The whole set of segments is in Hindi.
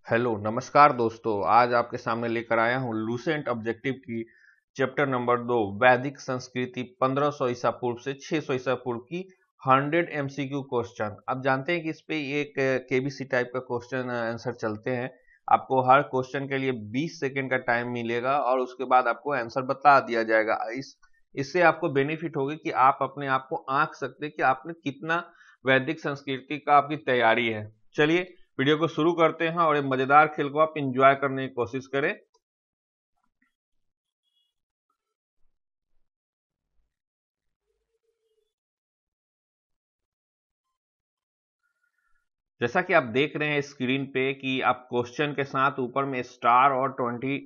हेलो नमस्कार दोस्तों, आज आपके सामने लेकर आया हूँ लूसेंट ऑब्जेक्टिव की चैप्टर नंबर 2 वैदिक संस्कृति 1500 ईसा पूर्व से 600 ईसा पूर्व की 100 एमसीक्यू क्वेश्चन। आप जानते हैं कि इस पे एक केबीसी टाइप का क्वेश्चन आंसर चलते हैं। आपको हर क्वेश्चन के लिए 20 सेकंड का टाइम मिलेगा और उसके बाद आपको आंसर बता दिया जाएगा। इससे आपको बेनिफिट होगी कि आप अपने आप को आंक सकते हैं कि आपने कितना वैदिक संस्कृति का आपकी तैयारी है। चलिए वीडियो को शुरू करते हैं और एक मजेदार खेल को आप एंजॉय करने की कोशिश करें। जैसा कि आप देख रहे हैं स्क्रीन पे कि आप क्वेश्चन के साथ ऊपर में स्टार और 20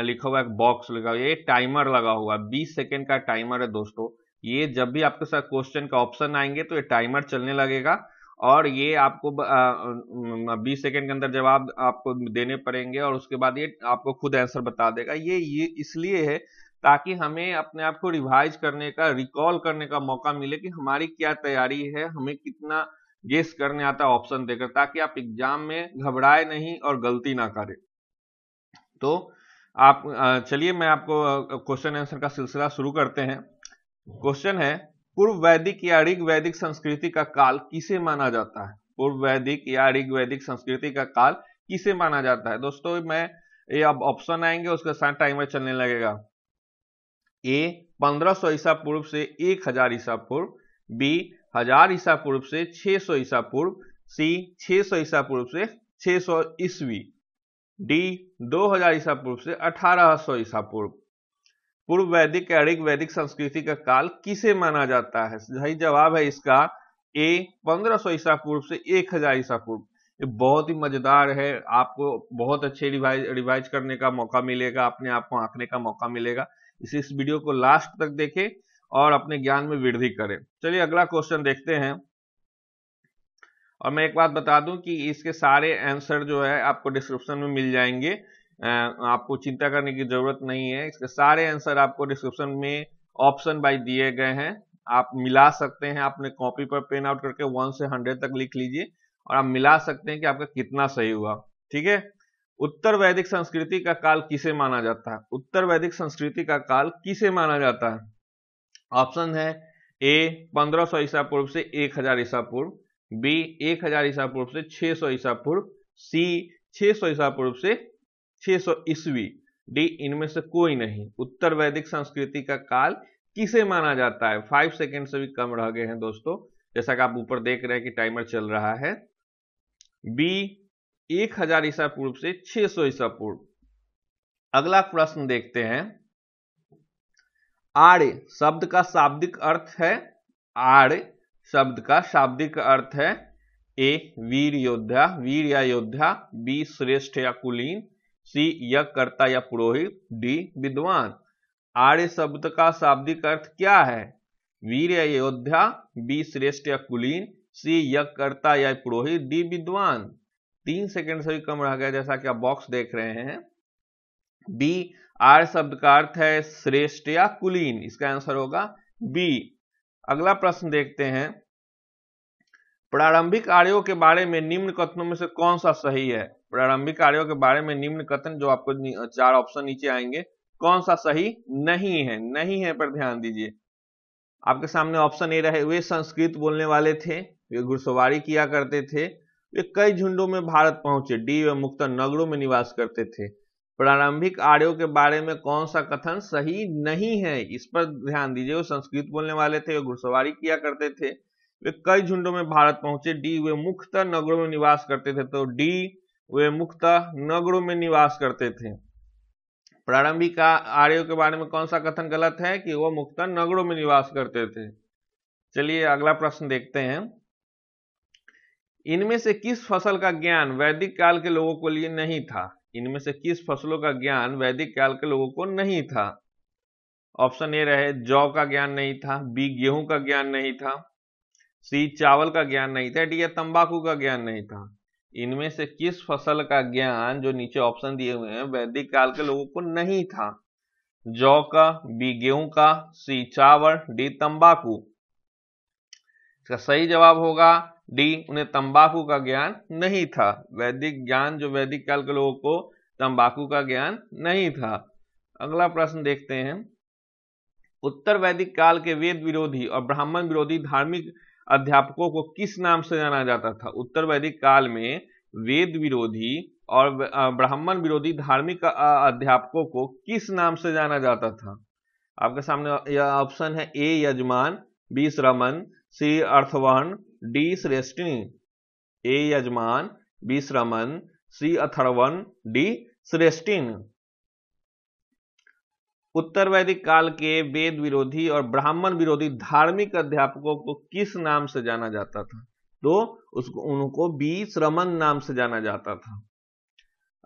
लिखा हुआ एक बॉक्स लगा हुआ है। ये टाइमर लगा हुआ है, 20 सेकेंड का टाइमर है दोस्तों। ये जब भी आपके साथ क्वेश्चन का ऑप्शन आएंगे तो ये टाइमर चलने लगेगा और ये आपको 20 सेकेंड के अंदर जवाब आपको देने पड़ेंगे और उसके बाद ये आपको खुद आंसर बता देगा। ये इसलिए है ताकि हमें अपने आप को रिवाइज करने का, रिकॉल करने का मौका मिले कि हमारी क्या तैयारी है, हमें कितना गेस करने आता है ऑप्शन देकर, ताकि आप एग्जाम में घबराए नहीं और गलती ना करें। तो आप चलिए मैं आपको क्वेश्चन आंसर का सिलसिला शुरू करते हैं। क्वेश्चन है, पूर्व वैदिक या ऋग वैदिक संस्कृति का काल किसे माना जाता है? पूर्व वैदिक या ऋग वैदिक संस्कृति का काल किसे माना जाता है? दोस्तों मैं ये अब ऑप्शन आएंगे उसके साथ टाइमर चलने लगेगा। ए 1500 ईसा पूर्व से 1000 ईसा पूर्व, बी 1000 ईसा पूर्व से 600 ईसा पूर्व, सी 600 ईसा पूर्व से 600 ईस्वी, डी 2000 ईसा पूर्व से 1800 ईसा पूर्व। पूर्व वैदिक या ऋग वैदिक संस्कृति का काल किसे माना जाता है? सही जवाब है इसका ए 1500 ईसा पूर्व से 1000 ईसा पूर्व। ये बहुत ही मजेदार है, आपको बहुत अच्छे रिवाइज करने का मौका मिलेगा, अपने आप को आंकने का मौका मिलेगा। इस वीडियो को लास्ट तक देखें और अपने ज्ञान में वृद्धि करें। चलिए अगला क्वेश्चन देखते हैं। और मैं एक बात बता दूं कि इसके सारे आंसर जो है आपको डिस्क्रिप्शन में मिल जाएंगे, आपको चिंता करने की जरूरत नहीं है। इसके सारे आंसर आपको डिस्क्रिप्शन में ऑप्शन वाइज दिए गए हैं, आप मिला सकते हैं। अपने कॉपी पर पेन आउट करके 1 से 100 तक लिख लीजिए और आप मिला सकते हैं कि आपका कितना सही हुआ। ठीक है। उत्तर वैदिक संस्कृति का काल किसे माना जाता है? उत्तर वैदिक संस्कृति का काल किसे माना जाता है? ऑप्शन है ए 1500 ईसा पूर्व से 1000 ईसा पूर्व, बी 1000 ईसा पूर्व से 600 ईसा पूर्व, सी 600 ईसा पूर्व से 600 ईस्वी, डी इनमें से कोई नहीं। उत्तर वैदिक संस्कृति का काल किसे माना जाता है? 5 सेकेंड से भी कम रह गए हैं दोस्तों, जैसा कि आप ऊपर देख रहे हैं कि टाइमर चल रहा है। बी 1000 ईसा पूर्व से 600 ईसा पूर्व। अगला प्रश्न देखते हैं। आर्य शब्द का शाब्दिक अर्थ है, आर्य शब्द का शाब्दिक अर्थ है ए वीर योद्धा, वीर या योद्धा, बी श्रेष्ठ या कुलीन, सी यज्ञकर्ता या पुरोहित, डी विद्वान। आर्य शब्द का शाब्दिक अर्थ क्या है? वीर या योद्धा, बी श्रेष्ठ या कुलीन, सी यज्ञकर्ता या पुरोहित, डी विद्वान। 3 सेकंड से भी कम रह गया, जैसा कि आप बॉक्स देख रहे हैं। बी आर्य शब्द का अर्थ है श्रेष्ठ या कुलीन, इसका आंसर होगा बी। अगला प्रश्न देखते हैं। प्रारंभिक आर्यों के बारे में निम्न कथनों में से कौन सा सही है? प्रारंभिक आर्यों के बारे में निम्न कथन, जो आपको 4 ऑप्शन नीचे आएंगे, कौन सा सही नहीं है? नहीं है पर ध्यान दीजिए। आपके सामने ऑप्शन ए रहे, वे संस्कृत बोलने वाले थे, वे घुड़सवारी किया करते थे, वे कई झुंडों में भारत पहुंचे, डी वे मुख्यतः नगरों में निवास करते थे। प्रारंभिक आर्यों के बारे में कौन सा कथन सही नहीं है, इस पर ध्यान दीजिए। वो संस्कृत बोलने वाले थे, वे घुड़सवारी किया करते थे, वे कई झुंडों में भारत पहुंचे, डी वे मुख्यतः नगरों में निवास करते थे। तो डी वे मुख्यतः नगरों में निवास करते थे। प्रारंभिक आर्यों के बारे में कौन सा कथन गलत है? कि वो मुख्यतः नगरों में निवास करते थे। चलिए अगला प्रश्न देखते हैं। इनमें से किस फसल का ज्ञान वैदिक काल के लोगों को लिए नहीं था? इनमें से किस फसलों का ज्ञान वैदिक काल के लोगों को नहीं था? ऑप्शन ए रहे, जौ का ज्ञान नहीं था, बी गेहूं का ज्ञान नहीं था, सी चावल का ज्ञान नहीं था, डी तंबाकू का ज्ञान नहीं था। इनमें से किस फसल का ज्ञान, जो नीचे ऑप्शन दिए हुए हैं, वैदिक काल के लोगों को नहीं था? जौ का, बी गेहूं का, सी चावल, डी तंबाकू। इसका सही जवाब होगा डी उन्हें तंबाकू का ज्ञान नहीं था। वैदिक ज्ञान, जो वैदिक काल के लोगों को तंबाकू का ज्ञान नहीं था। अगला प्रश्न देखते हैं, उत्तर वैदिक काल के वेद विरोधी और ब्राह्मण विरोधी धार्मिक अध्यापकों को किस नाम से जाना जाता था? उत्तर वैदिक काल में वेद विरोधी और ब्राह्मण विरोधी धार्मिक अध्यापकों को किस नाम से जाना जाता था? आपके सामने यह ऑप्शन है, ए यजमान, बी श्रमण, सी अर्थवहन, डी श्रेष्ठिनी। ए यजमान, बी श्रमण, सी अथर्वण, डी श्रेष्ठिन। उत्तर वैदिक काल के वेद विरोधी और ब्राह्मण विरोधी धार्मिक अध्यापकों को किस नाम से जाना जाता था? तो उनको बी श्रमण नाम से जाना जाता था।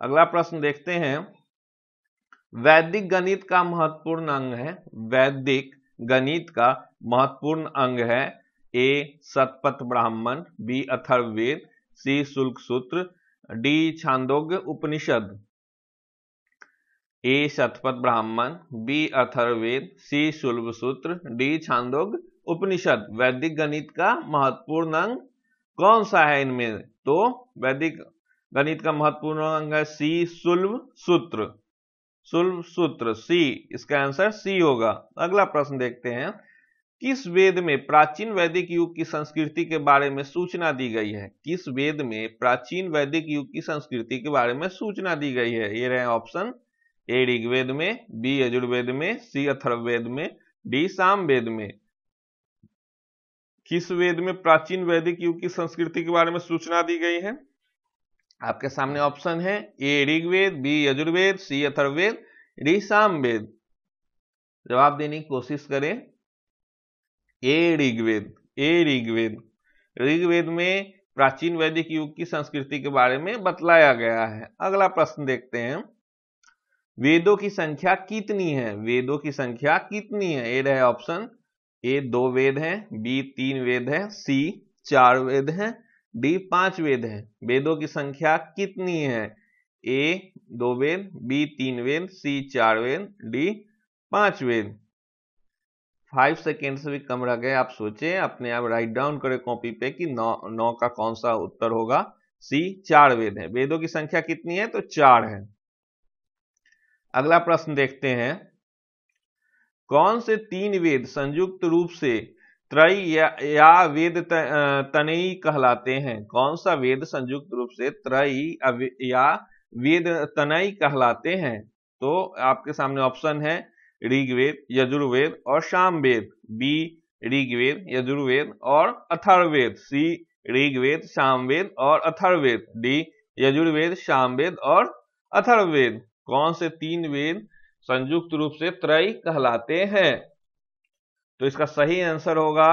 अगला प्रश्न देखते हैं, वैदिक गणित का महत्वपूर्ण अंग है। वैदिक गणित का महत्वपूर्ण अंग है, ए शतपथ ब्राह्मण, बी अथर्ववेद, सी शुल्क सूत्र, डी छांदोग्य उपनिषद। ए शतपथ ब्राह्मण, बी अथर्ववेद, सी शुल्क सूत्र, डी छांदोग्य उपनिषद। वैदिक गणित का महत्वपूर्ण अंग कौन सा है इनमें? तो वैदिक गणित का महत्वपूर्ण अंग है सी शुल्क सूत्र। शुल्क सूत्र सी, इसका आंसर सी होगा। अगला प्रश्न देखते हैं, किस वेद में प्राचीन वैदिक युग की संस्कृति के बारे में सूचना दी गई है? किस वेद में प्राचीन वैदिक युग की संस्कृति के बारे में सूचना दी गई है? ये रहे ऑप्शन, ए ऋग्वेद में, बी यजुर्वेद में, सी अथर्ववेद में, डी सामवेद में। किस वेद में प्राचीन वैदिक युग की संस्कृति के बारे में सूचना दी गई है? आपके सामने ऑप्शन है, ए ऋग्वेद, बी यजुर्वेद, सी अथर्ववेद, डी सामवेद। जवाब देने की कोशिश करें। ए ऋग्वेद। ए ऋग्वेद। ऋग्वेद में प्राचीन वैदिक युग की संस्कृति के बारे में बतलाया गया है। अगला प्रश्न देखते हैं, वेदों की संख्या कितनी है? वेदों की संख्या कितनी है? ए रहे ऑप्शन, ए 2 वेद हैं, बी 3 वेद है, सी 4 वेद हैं, डी 5 वेद है। वेदों की संख्या कितनी है? ए 2 वेद, बी 3 वेद, सी 4 वेद, डी 5 वेद। 5 सेकेंड से भी कम रह गए, आप सोचें, अपने आप राइट डाउन करें कॉपी पे कि 9 का कौन सा उत्तर होगा। सी 4 वेद है। वेदों की संख्या कितनी है? तो 4 है। अगला प्रश्न देखते हैं, कौन से 3 वेद संयुक्त रूप से त्रयी या वेद तनयी कहलाते हैं? कौन सा वेद संयुक्त रूप से त्रयी या वेद तनयी कहलाते हैं? तो आपके सामने ऑप्शन है, ऋग्वेद, यजुर्वेद और सामवेद। बी ऋग्वेद, यजुर्वेद और अथर्ववेद, सी ऋग्वेद, सामवेद और अथर्ववेद, डी यजुर्वेद, सामवेद और अथर्ववेद। कौन से 3 वेद संयुक्त रूप से त्रयी कहलाते हैं? तो इसका सही आंसर होगा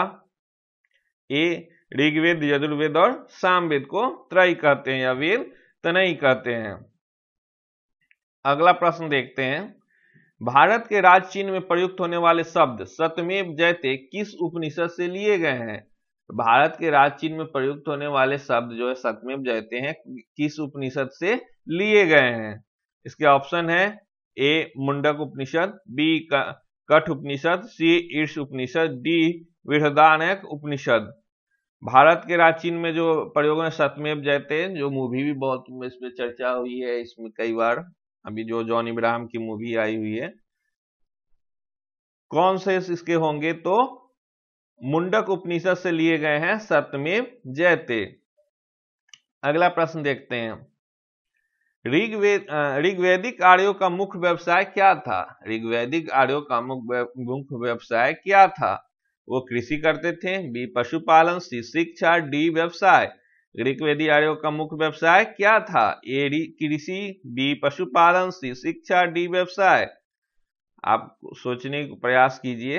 ए ऋग्वेद, यजुर्वेद और सामवेद को त्रयी कहते हैं या वेद तनयी कहते हैं। अगला प्रश्न देखते हैं, भारत के राज चिन्ह में प्रयुक्त होने वाले शब्द सत्यमेव जयते किस उपनिषद से लिए गए हैं? भारत के राज चिन्ह में प्रयुक्त होने वाले शब्द जो है सत्यमेव जयते हैं, किस उपनिषद से लिए गए हैं? इसके ऑप्शन है, ए मुंडक उपनिषद, बी कठ उपनिषद, सी ईर्ष उपनिषद, डी बृहदारण्यक उपनिषद। भारत के राज चिन्ह में जो प्रयोग है सत्यमेव जयते, जो मूवी भी बहुत इसमें चर्चा हुई है, इसमें कई बार अभी जो जॉन इब्राहिम की मूवी आई हुई है, कौन से इसके होंगे? तो मुंडक उपनिषद से लिए गए हैं सत्यमेव जयते। अगला प्रश्न देखते हैं, ऋग्वैदिक आर्यों का मुख्य व्यवसाय क्या था? ऋग्वैदिक आर्यों का मुख्य व्यवसाय क्या था? वो कृषि करते थे, बी पशुपालन, सी शिक्षा, डी व्यवसाय। ऋग्वैदिक आर्यों का मुख्य व्यवसाय क्या था? ए कृषि, बी पशुपालन, सी शिक्षा, डी व्यवसाय। आप सोचने का प्रयास कीजिए।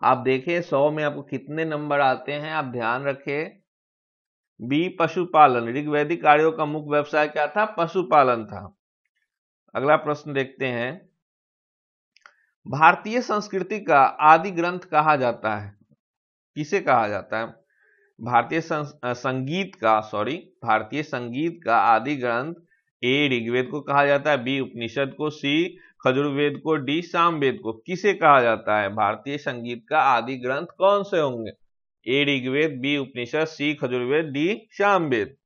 आप देखें 100 में आपको कितने नंबर आते हैं, आप ध्यान रखें। बी पशुपालन। ऋग्वैदिक आर्यों का मुख्य व्यवसाय क्या था? पशुपालन था। अगला प्रश्न देखते हैं, भारतीय संस्कृति का आदि ग्रंथ कहा जाता है, किसे कहा जाता है? भारतीय संगीत का आदि ग्रंथ ए ऋग्वेद को कहा जाता है, बी उपनिषद को, सी खजुर्वेद को, डी सामवेद को। किसे कहा जाता है? भारतीय संगीत का आदि ग्रंथ कौन से होंगे? ए ऋग्वेद, बी उपनिषद, सी खजुर्वेद, डी सामवेद।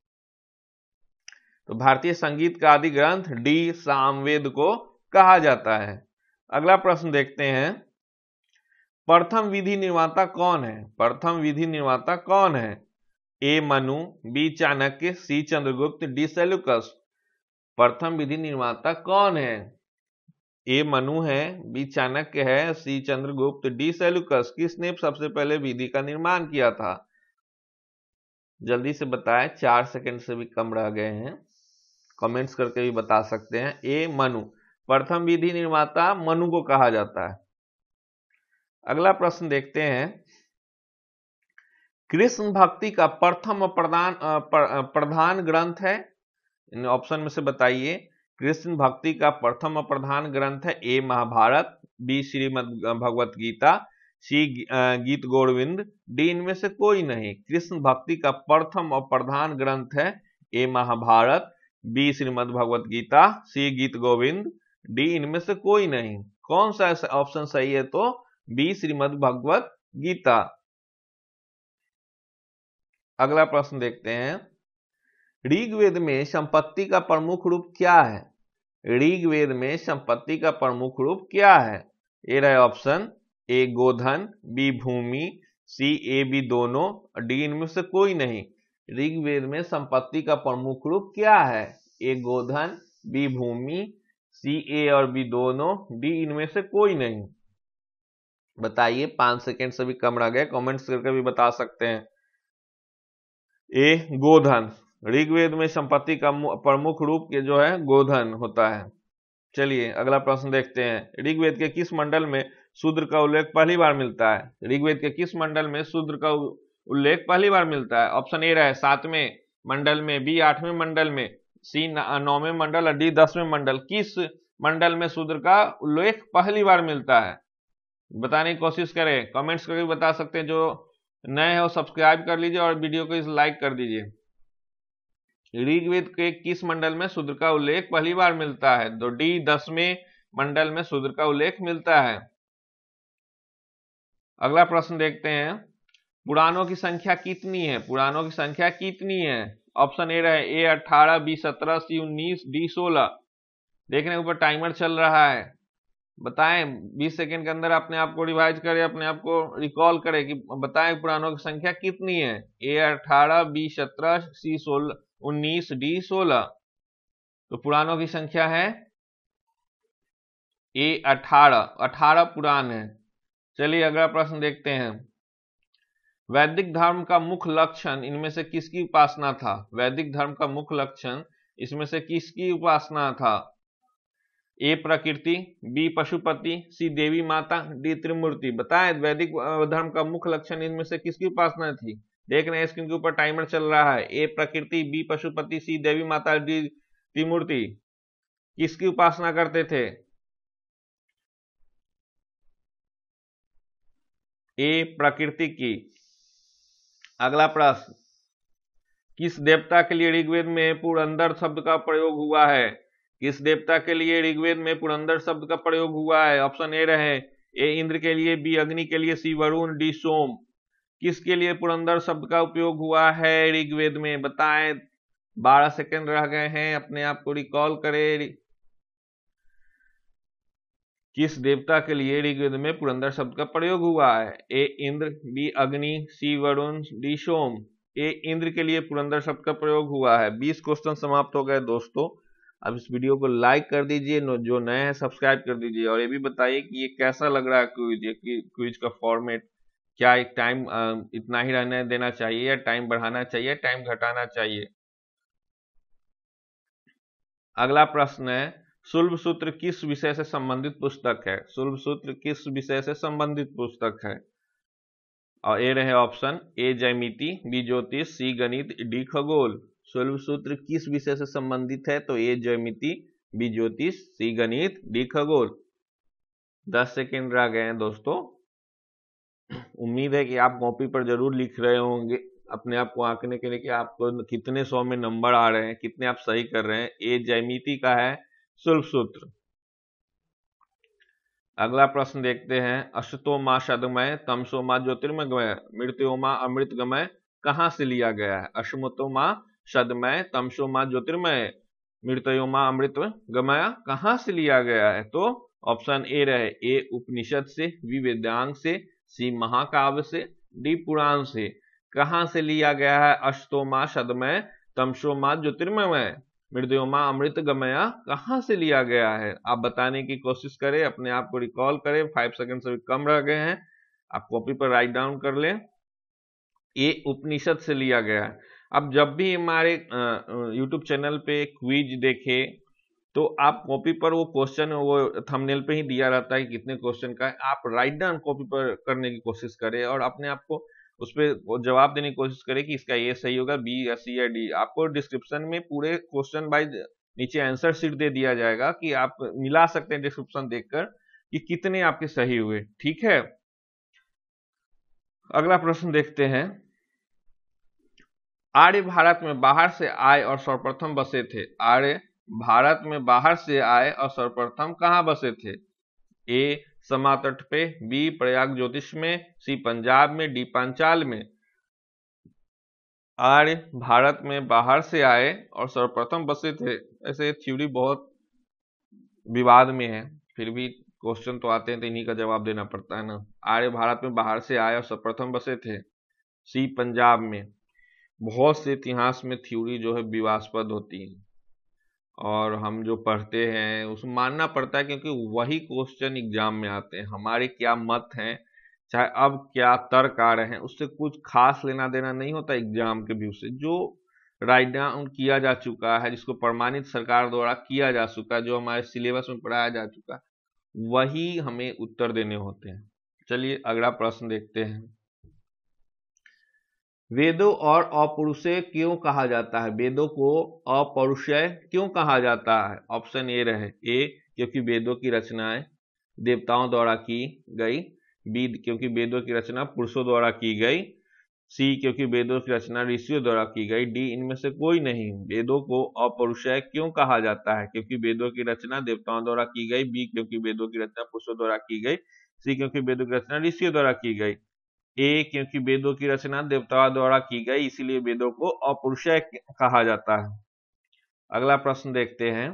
तो भारतीय संगीत का आदि ग्रंथ डी सामवेद को कहा जाता है। अगला प्रश्न देखते हैं, प्रथम विधि निर्माता कौन है? प्रथम विधि निर्माता कौन है? ए मनु, बी चाणक्य, सी चंद्रगुप्त, डी सेल्यूकस। प्रथम विधि निर्माता कौन है? ए मनु है, बी चाणक्य है, सी चंद्रगुप्त, डी सेल्यूकस। किसने सबसे पहले विधि का निर्माण किया था? जल्दी से बताएं, 4 सेकंड से भी कम रह गए हैं। कमेंट्स करके भी बता सकते हैं। ए मनु, प्रथम विधि निर्माता मनु को कहा जाता है। अगला प्रश्न देखते हैं, कृष्ण भक्ति का प्रथम प्रधान ग्रंथ है? इन ऑप्शन में से बताइए। कृष्ण भक्ति का प्रथम प्रधान ग्रंथ है ए महाभारत, बी श्रीमद् भगवत गीता, सी गीत गोविंद, डी इनमें से कोई नहीं। कृष्ण भक्ति का प्रथम और प्रधान ग्रंथ है ए महाभारत, बी श्रीमद् भगवत गीता, सी गीत गोविंद, डी इनमें से कोई नहीं। कौन सा ऑप्शन सही है? तो बी श्रीमद् भगवत गीता। अगला प्रश्न देखते हैं, ऋग्वेद में संपत्ति का प्रमुख रूप क्या है? ऋग्वेद में संपत्ति का प्रमुख रूप क्या है? ये रहे ऑप्शन, ए गोधन, बी भूमि, सी ए बी दोनों, डी इनमें से कोई नहीं। ऋग्वेद में संपत्ति का प्रमुख रूप क्या है? ए गोधन, बी भूमि, सी ए और बी दोनों, डी इनमें से कोई नहीं। बताइए, 5 सेकेंड से भी कम रह गए, कमेंट्स करके भी बता सकते हैं। ए गोधन, ऋग्वेद में संपत्ति का प्रमुख रूप के जो है गोधन होता है। चलिए अगला प्रश्न देखते हैं, ऋग्वेद के किस मंडल में शूद्र का उल्लेख पहली बार मिलता है? ऋग्वेद के किस मंडल में शूद्र का उल्लेख पहली बार मिलता है? ऑप्शन ए रहा है 7वें मंडल में, बी 8वें मंडल में, सी 9वें मंडल और डी 10वें मंडल। किस मंडल में शूद्र का उल्लेख पहली बार मिलता है? बताने की कोशिश करें, कमेंट्स करके बता सकते हैं। जो नए हैं वो सब्सक्राइब कर लीजिए और वीडियो को लाइक कर दीजिए। ऋग्वेद के किस मंडल में शूद्र का उल्लेख पहली बार मिलता है? तो डी 10वें मंडल में शूद्र का उल्लेख मिलता है। अगला प्रश्न देखते हैं, पुराणों की संख्या कितनी है? पुराणों की संख्या कितनी है? ऑप्शन ए रहे ए 18, बी 17, सी 19, डी 16। देखने ऊपर टाइमर चल रहा है, बताएं 20 सेकंड के अंदर अपने आप को रिवाइज करें, अपने आप को रिकॉल करें कि बताएं पुराणों की संख्या कितनी है। ए 18, बी 17, सी 19, डी 16। तो पुराणों की संख्या है ए 18 पुराण है। चलिए अगला प्रश्न देखते हैं, वैदिक धर्म का मुख्य लक्षण इनमें से किसकी उपासना था? वैदिक धर्म का मुख्य लक्षण इसमें से किसकी उपासना था? ए प्रकृति, बी पशुपति, सी देवी माता, डी त्रिमूर्ति। बताएं वैदिक धर्म का मुख्य लक्षण इनमें से किसकी उपासना थी? देख रहे हैं स्क्रीन के ऊपर टाइमर चल रहा है। ए प्रकृति, बी पशुपति, सी देवी माता, डी त्रिमूर्ति। किसकी उपासना करते थे? ए प्रकृति की। अगला प्रश्न, किस देवता के लिए ऋग्वेद में पुरंदर शब्द का प्रयोग हुआ है? किस देवता के लिए ऋग्वेद में पुरंदर शब्द का प्रयोग हुआ है? ऑप्शन ए रहे ए इंद्र के लिए, बी अग्नि के लिए, सी वरुण, डी सोम। किसके लिए पुरंदर शब्द का उपयोग हुआ है ऋग्वेद में? बताएं, 12 सेकंड रह गए हैं, अपने आप को रिकॉल करें। किस देवता के लिए ऋग्वेद में पुरंदर शब्द का प्रयोग हुआ है? ए इंद्र, बी अग्नि, सी वरुण, डी सोम। ए इंद्र के लिए पुरंदर शब्द का प्रयोग हुआ है। 20 क्वेश्चन समाप्त हो गए दोस्तों। अब इस वीडियो को लाइक कर दीजिए, जो नए हैं सब्सक्राइब कर दीजिए, और ये भी बताइए कि ये कैसा लग रहा है क्विज का फॉर्मेट। क्या एक टाइम इतना ही रहने देना चाहिए या टाइम बढ़ाना चाहिए, टाइम घटाना चाहिए? अगला प्रश्न है, शुल्ब सूत्र किस विषय से संबंधित पुस्तक है? शुल्ब सूत्र किस विषय से संबंधित पुस्तक है? और ए रहे ऑप्शन, ए ज्यामिति, बी ज्योतिष, सी गणित, डी खगोल। शुल्ब सूत्र किस विषय से संबंधित है? तो ए ज्यामिति, बी ज्योतिष, सी गणित, डी खगोल। 10 सेकेंड रह गए हैं दोस्तों। उम्मीद है कि आप कॉपी पर जरूर लिख रहे होंगे अपने आप को आंकने के लिए कि आपको कितने 100 में नंबर आ रहे हैं, कितने आप सही कर रहे हैं। ए ज्यामिति का है शुल्ब सूत्र। अगला प्रश्न देखते हैं, अशतो माँ सदमय तमसो माँ ज्योतिर्मय मृत्यो माँ अमृतगमय कहाँ से लिया गया है? अश्मतो माँ सदमय तमसो माँ ज्योतिर्मय मृत्यो माँ अमृतगमय कहाँ से लिया गया है? तो ऑप्शन ए रहे, ए उपनिषद से, बी वेदांग से, सी महाकाव्य से, डी पुराण से। कहाँ से लिया गया है अशतो माँ सदमय तमसो माँ ज्योतिर्मय मृत्योमा अमृत गमया कहाँ से लिया गया है? आप बताने की कोशिश करें, अपने आप को रिकॉल करें, 5 सेकंड से भी कम रह गए हैं, आप कॉपी पर राइट डाउन कर लें। ये उपनिषद से लिया गया है। अब जब भी हमारे यूट्यूब चैनल पे क्विज देखे तो आप कॉपी पर वो क्वेश्चन वो थंबनेल पे ही दिया रहता है कितने क्वेश्चन का है, आप राइट डाउन कॉपी पर करने की कोशिश करें और अपने आप को उस पर जवाब देने की कोशिश करें कि इसका ये सही होगा, बी या सी या डी। आपको डिस्क्रिप्शन में पूरे क्वेश्चन वाइज नीचे आंसर शीट दे दिया जाएगा कि आप मिला सकते हैं डिस्क्रिप्शन देखकर कि कितने आपके सही हुए। ठीक है, अगला प्रश्न देखते हैं, आर्य भारत में बाहर से आए और सर्वप्रथम बसे थे। आर्य भारत में बाहर से आए और सर्वप्रथम कहाँ बसे थे? ए समातट पे, बी प्रयाग ज्योतिष में, सी पंजाब में, डी पांचाल में। आर्य भारत में बाहर से आए और सर्वप्रथम बसे थे, ऐसे थ्योरी बहुत विवाद में है, फिर भी क्वेश्चन तो आते हैं तो इन्हीं का जवाब देना पड़ता है ना। आर्य भारत में बाहर से आए और सर्वप्रथम बसे थे, सी पंजाब में। बहुत से इतिहास में थ्योरी जो है विवादास्पद होती है और हम जो पढ़ते हैं उसमें मानना पड़ता है क्योंकि वही क्वेश्चन एग्जाम में आते हैं। हमारे क्या मत हैं, चाहे अब क्या तर्क आ रहे हैं, उससे कुछ खास लेना देना नहीं होता एग्जाम के व्यू से। जो राइट डाउन किया जा चुका है, जिसको प्रमाणित सरकार द्वारा किया जा चुका है, जो हमारे सिलेबस में पढ़ाया जा चुका है, वही हमें उत्तर देने होते हैं। चलिए अगला प्रश्न देखते हैं, वेदों और अपौरुषेय क्यों कहा जाता है? वेदों को अपौरुषेय क्यों कहा जाता है? ऑप्शन ए रहे, ए क्योंकि वेदों की रचनाएं देवताओं द्वारा की गई, बी क्योंकि वेदों की रचना पुरुषों द्वारा की गई, सी क्योंकि वेदों की रचना ऋषियों द्वारा की गई, डी इनमें से कोई नहीं। वेदों को अपौरुषेय क्यों कहा जाता है? क्योंकि वेदों की रचना देवताओं द्वारा की गई, बी क्योंकि वेदों की रचना पुरुषों द्वारा की गई, सी क्योंकि वेदों की रचना ऋषियों द्वारा की गई, ए क्योंकि वेदों की रचना देवताओं द्वारा की गई इसलिए वेदों को अपौरुषेय कहा जाता है। अगला प्रश्न देखते हैं,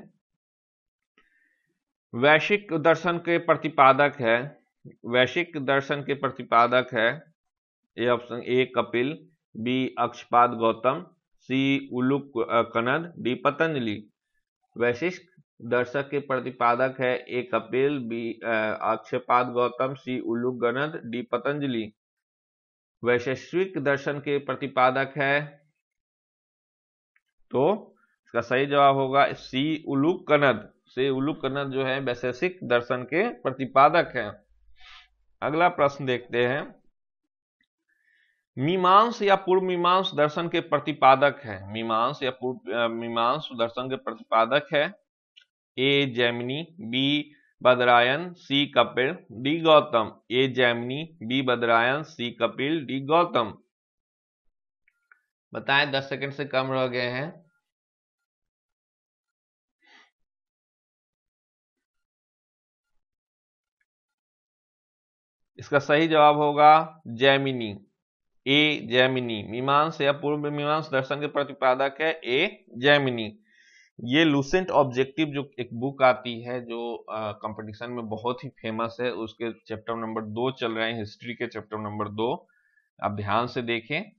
वैश्विक दर्शन के प्रतिपादक है, वैश्विक दर्शन के प्रतिपादक है, A option A Kapil, B Akshapada Gautam, C Uluka Kanada, D Patanjali. वैश्विक दर्शक के प्रतिपादक है A Kapil, B Akshapada Gautam, C Uluka Kanada, D Patanjali. वैश्विक दर्शन के प्रतिपादक है तो इसका सही जवाब होगा सी उलुक कनद। सी उलुक कनद जो है वैशेषिक दर्शन के प्रतिपादक है। अगला प्रश्न देखते हैं, मीमांस या पूर्व मीमांस दर्शन के प्रतिपादक है। मीमांस या पूर्व मीमांस दर्शन के प्रतिपादक है ए जैमिनी, बी बदरायन, सी कपिल, डी गौतम। ए जैमिनी, बी बदरायन, सी कपिल, डी गौतम। बताएं, 10 सेकंड से कम रह गए हैं। इसका सही जवाब होगा जैमिनी, ए जैमिनी। मीमांस या पूर्व मीमांस दर्शन के प्रतिपादक है ए जैमिनी। ये लूसेंट ऑब्जेक्टिव जो एक बुक आती है जो कंपटीशन में बहुत ही फेमस है, उसके चैप्टर नंबर 2 चल रहे हैं, हिस्ट्री के चैप्टर नंबर 2, आप ध्यान से देखें।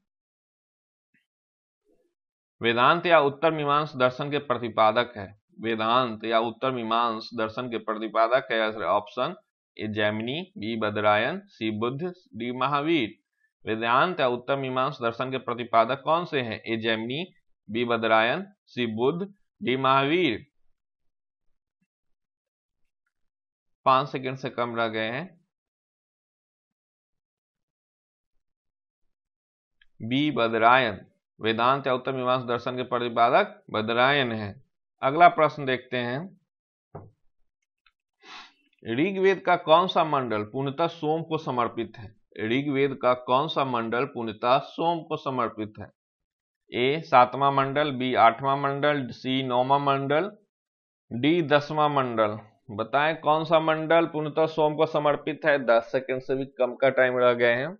वेदांत या उत्तर मीमांस दर्शन के प्रतिपादक है, वेदांत या उत्तर मीमांस दर्शन के प्रतिपादक है option A Jaimini, B Badarayana, C Buddha, D Mahavira. Vedanta या उत्तर मीमांस दर्शन के प्रतिपादक कौन से हैं? A Jaimini, B Badarayana, C Buddha, D Mahavira. 5 second से कम रह गए हैं। बी बदरायन, वेदांत या उत्तर मीमांसा दर्शन के प्रतिपादक बदरायन है। अगला प्रश्न देखते हैं, ऋग्वेद का कौन सा मंडल पूर्णतः सोम को समर्पित है? ऋग्वेद का कौन सा मंडल पूर्णतः सोम को समर्पित है? ए 7वां मंडल, बी 8वां मंडल, सी 9वां मंडल, डी 10वां मंडल। बताएं कौन सा मंडल पूर्णतः सोम को समर्पित है। 10 सेकंड से भी कम का टाइम रह गए हैं।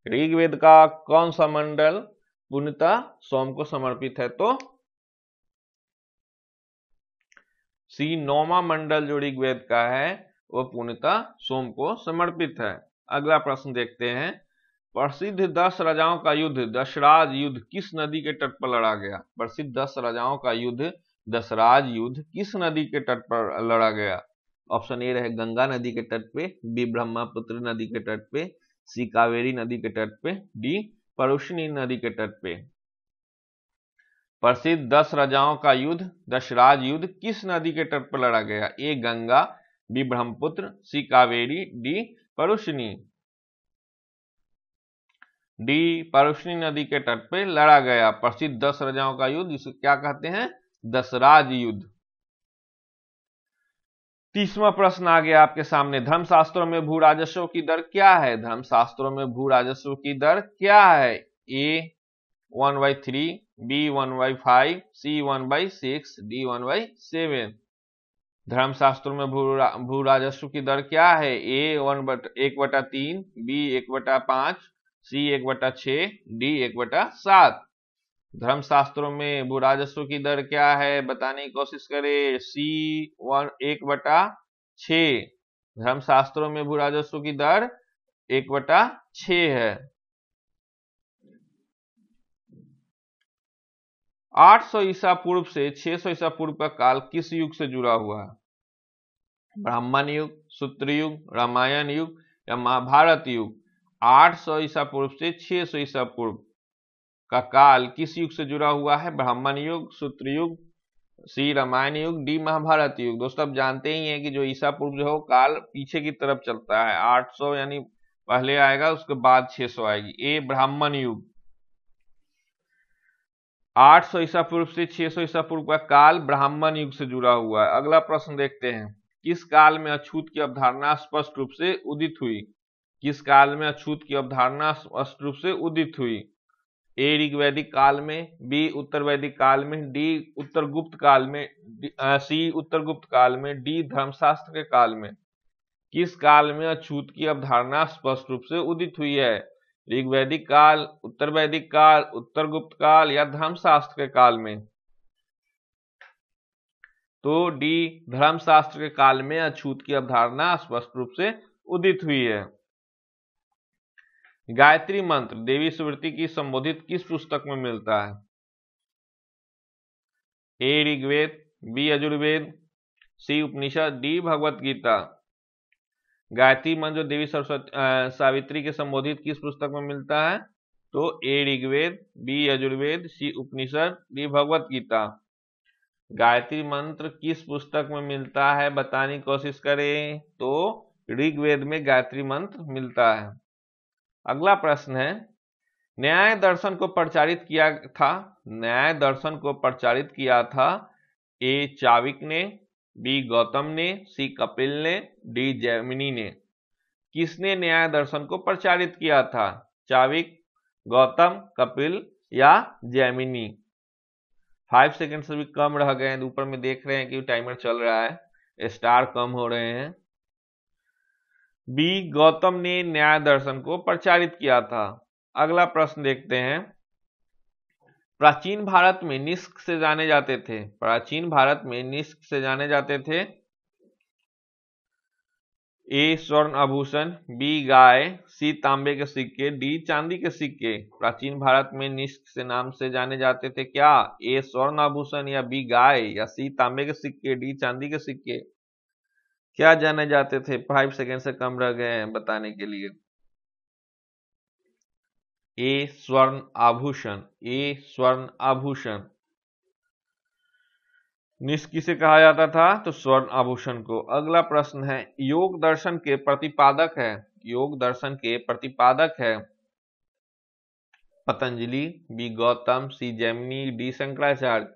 ऋग्वेद का कौन सा मंडल पूर्णतः सोम को समर्पित है? तो सी, नौवां मंडल जो ऋग्वेद का है वो पूर्णतः सोम को समर्पित है। अगला प्रश्न देखते हैं। प्रसिद्ध 10 राजाओं का युद्ध दशराज युद्ध किस नदी के तट पर लड़ा गया? प्रसिद्ध 10 राजाओं का युद्ध दशराज युद्ध किस नदी के तट पर लड़ा गया? ऑप्शन ए रहे गंगा नदी के तट पे, बी ब्रह्मपुत्र नदी के तट पे, सी कावेरी नदी के तट पे, डी परुष्णी नदी के तट पे। प्रसिद्ध 10 राजाओं का युद्ध दशराज युद्ध किस नदी के तट पर लड़ा गया? ए गंगा, बी ब्रह्मपुत्र, सी कावेरी, डी परुष्णी। डी परुष्णी नदी के तट पे लड़ा गया प्रसिद्ध 10 राजाओं का युद्ध, जिसे क्या कहते हैं? दशराज युद्ध। 30वां प्रश्न आ गया आपके सामने। धर्मशास्त्रों में भू राजस्व की दर क्या है? धर्मशास्त्रों में भू राजस्व की दर क्या है? ए 1/3, बी 1/5, सी 1/6, डी 1/7। धर्मशास्त्रों में भू राजस्व की दर क्या है? ए 1/3, बी 1/5, सी 1/6, डी 1/7। धर्मशास्त्रों में भू राजस्व की दर क्या है बताने की कोशिश करें। सी 1/6। धर्मशास्त्रों में भू राजस्व की दर 1/6 है। 800 ईसा पूर्व से 600 ईसा पूर्व का काल किस युग से जुड़ा हुआ है? ब्राह्मण युग, सूत्र युग, रामायण युग या महाभारत युग? 800 ईसा पूर्व से 600 ईसा पूर्व का काल किस युग से जुड़ा हुआ है? ब्राह्मण युग, सूत्र युग, सी रामायण युग, डी महाभारत युग। दोस्तों आप जानते ही हैं कि जो ईसा पूर्व जो है वो काल पीछे की तरफ चलता है। 800 यानी पहले आएगा, उसके बाद 600 आएगी। ए ब्राह्मण युग। 800 ईसा पूर्व से 600 ईसा पूर्व का काल ब्राह्मण युग से जुड़ा हुआ है। अगला प्रश्न देखते हैं। किस काल में अछूत की अवधारणा स्पष्ट रूप से उदित हुई? किस काल में अछूत की अवधारणा स्पष्ट रूप से उदित हुई? ए ऋग्वैदिक काल में, बी उत्तर वैदिक काल में, डी उत्तर गुप्त काल में, सी उत्तर गुप्त काल में, डी धर्मशास्त्र के काल में। किस काल में अछूत की अवधारणा स्पष्ट रूप से उदित हुई है? ऋग्वैदिक काल, उत्तर वैदिक काल, उत्तर गुप्त काल या धर्मशास्त्र के काल में? तो डी धर्मशास्त्र के काल में अछूत की अवधारणा स्पष्ट रूप से उदित हुई है। गायत्री मंत्र देवी स्मृति की संबोधित किस पुस्तक में मिलता है? ए ऋग्वेद, बी यजुर्वेद, सी उपनिषद, डी भगवत गीता। गायत्री मंत्र देवी सरस्वती सावित्री के संबोधित किस पुस्तक में मिलता है? तो ए ऋग्वेद, बी यजुर्वेद, सी उपनिषद, डी भगवत गीता। गायत्री मंत्र किस पुस्तक में मिलता है बताने की कोशिश करें। तो ऋग्वेद में गायत्री मंत्र मिलता है। अगला प्रश्न है। न्याय दर्शन को प्रचारित किया था? न्याय दर्शन को प्रचारित किया था ए चाविक ने, बी गौतम ने, सी कपिल ने, डी जैमिनी ने। किसने न्याय दर्शन को प्रचारित किया था? चाविक, गौतम, कपिल या जैमिनी? 5 सेकंड से भी कम रह गए हैं। ऊपर में देख रहे हैं कि टाइमर चल रहा है, स्टार कम हो रहे हैं। बी गौतम ने न्याय दर्शन को प्रचारित किया था। अगला प्रश्न देखते हैं। प्राचीन भारत में निष्क से जाने जाते थे? प्राचीन भारत में निष्क से जाने जाते थे ए स्वर्ण आभूषण, बी गाय, सी तांबे के सिक्के, डी चांदी के सिक्के। प्राचीन भारत में निष्क से नाम से जाने जाते थे क्या? ए स्वर्ण आभूषण या बी गाय या सी तांबे के सिक्के, डी चांदी के सिक्के? क्या जाने जाते थे? 5 सेकंड से कम रह गए हैं बताने के लिए। ए स्वर्ण आभूषण, ए स्वर्ण आभूषण। निष्क किसे कहा जाता था? तो स्वर्ण आभूषण को। अगला प्रश्न है। योग दर्शन के प्रतिपादक है? योग दर्शन के प्रतिपादक है पतंजलि, बी गौतम, सी जैमिनी, डी शंकराचार्य।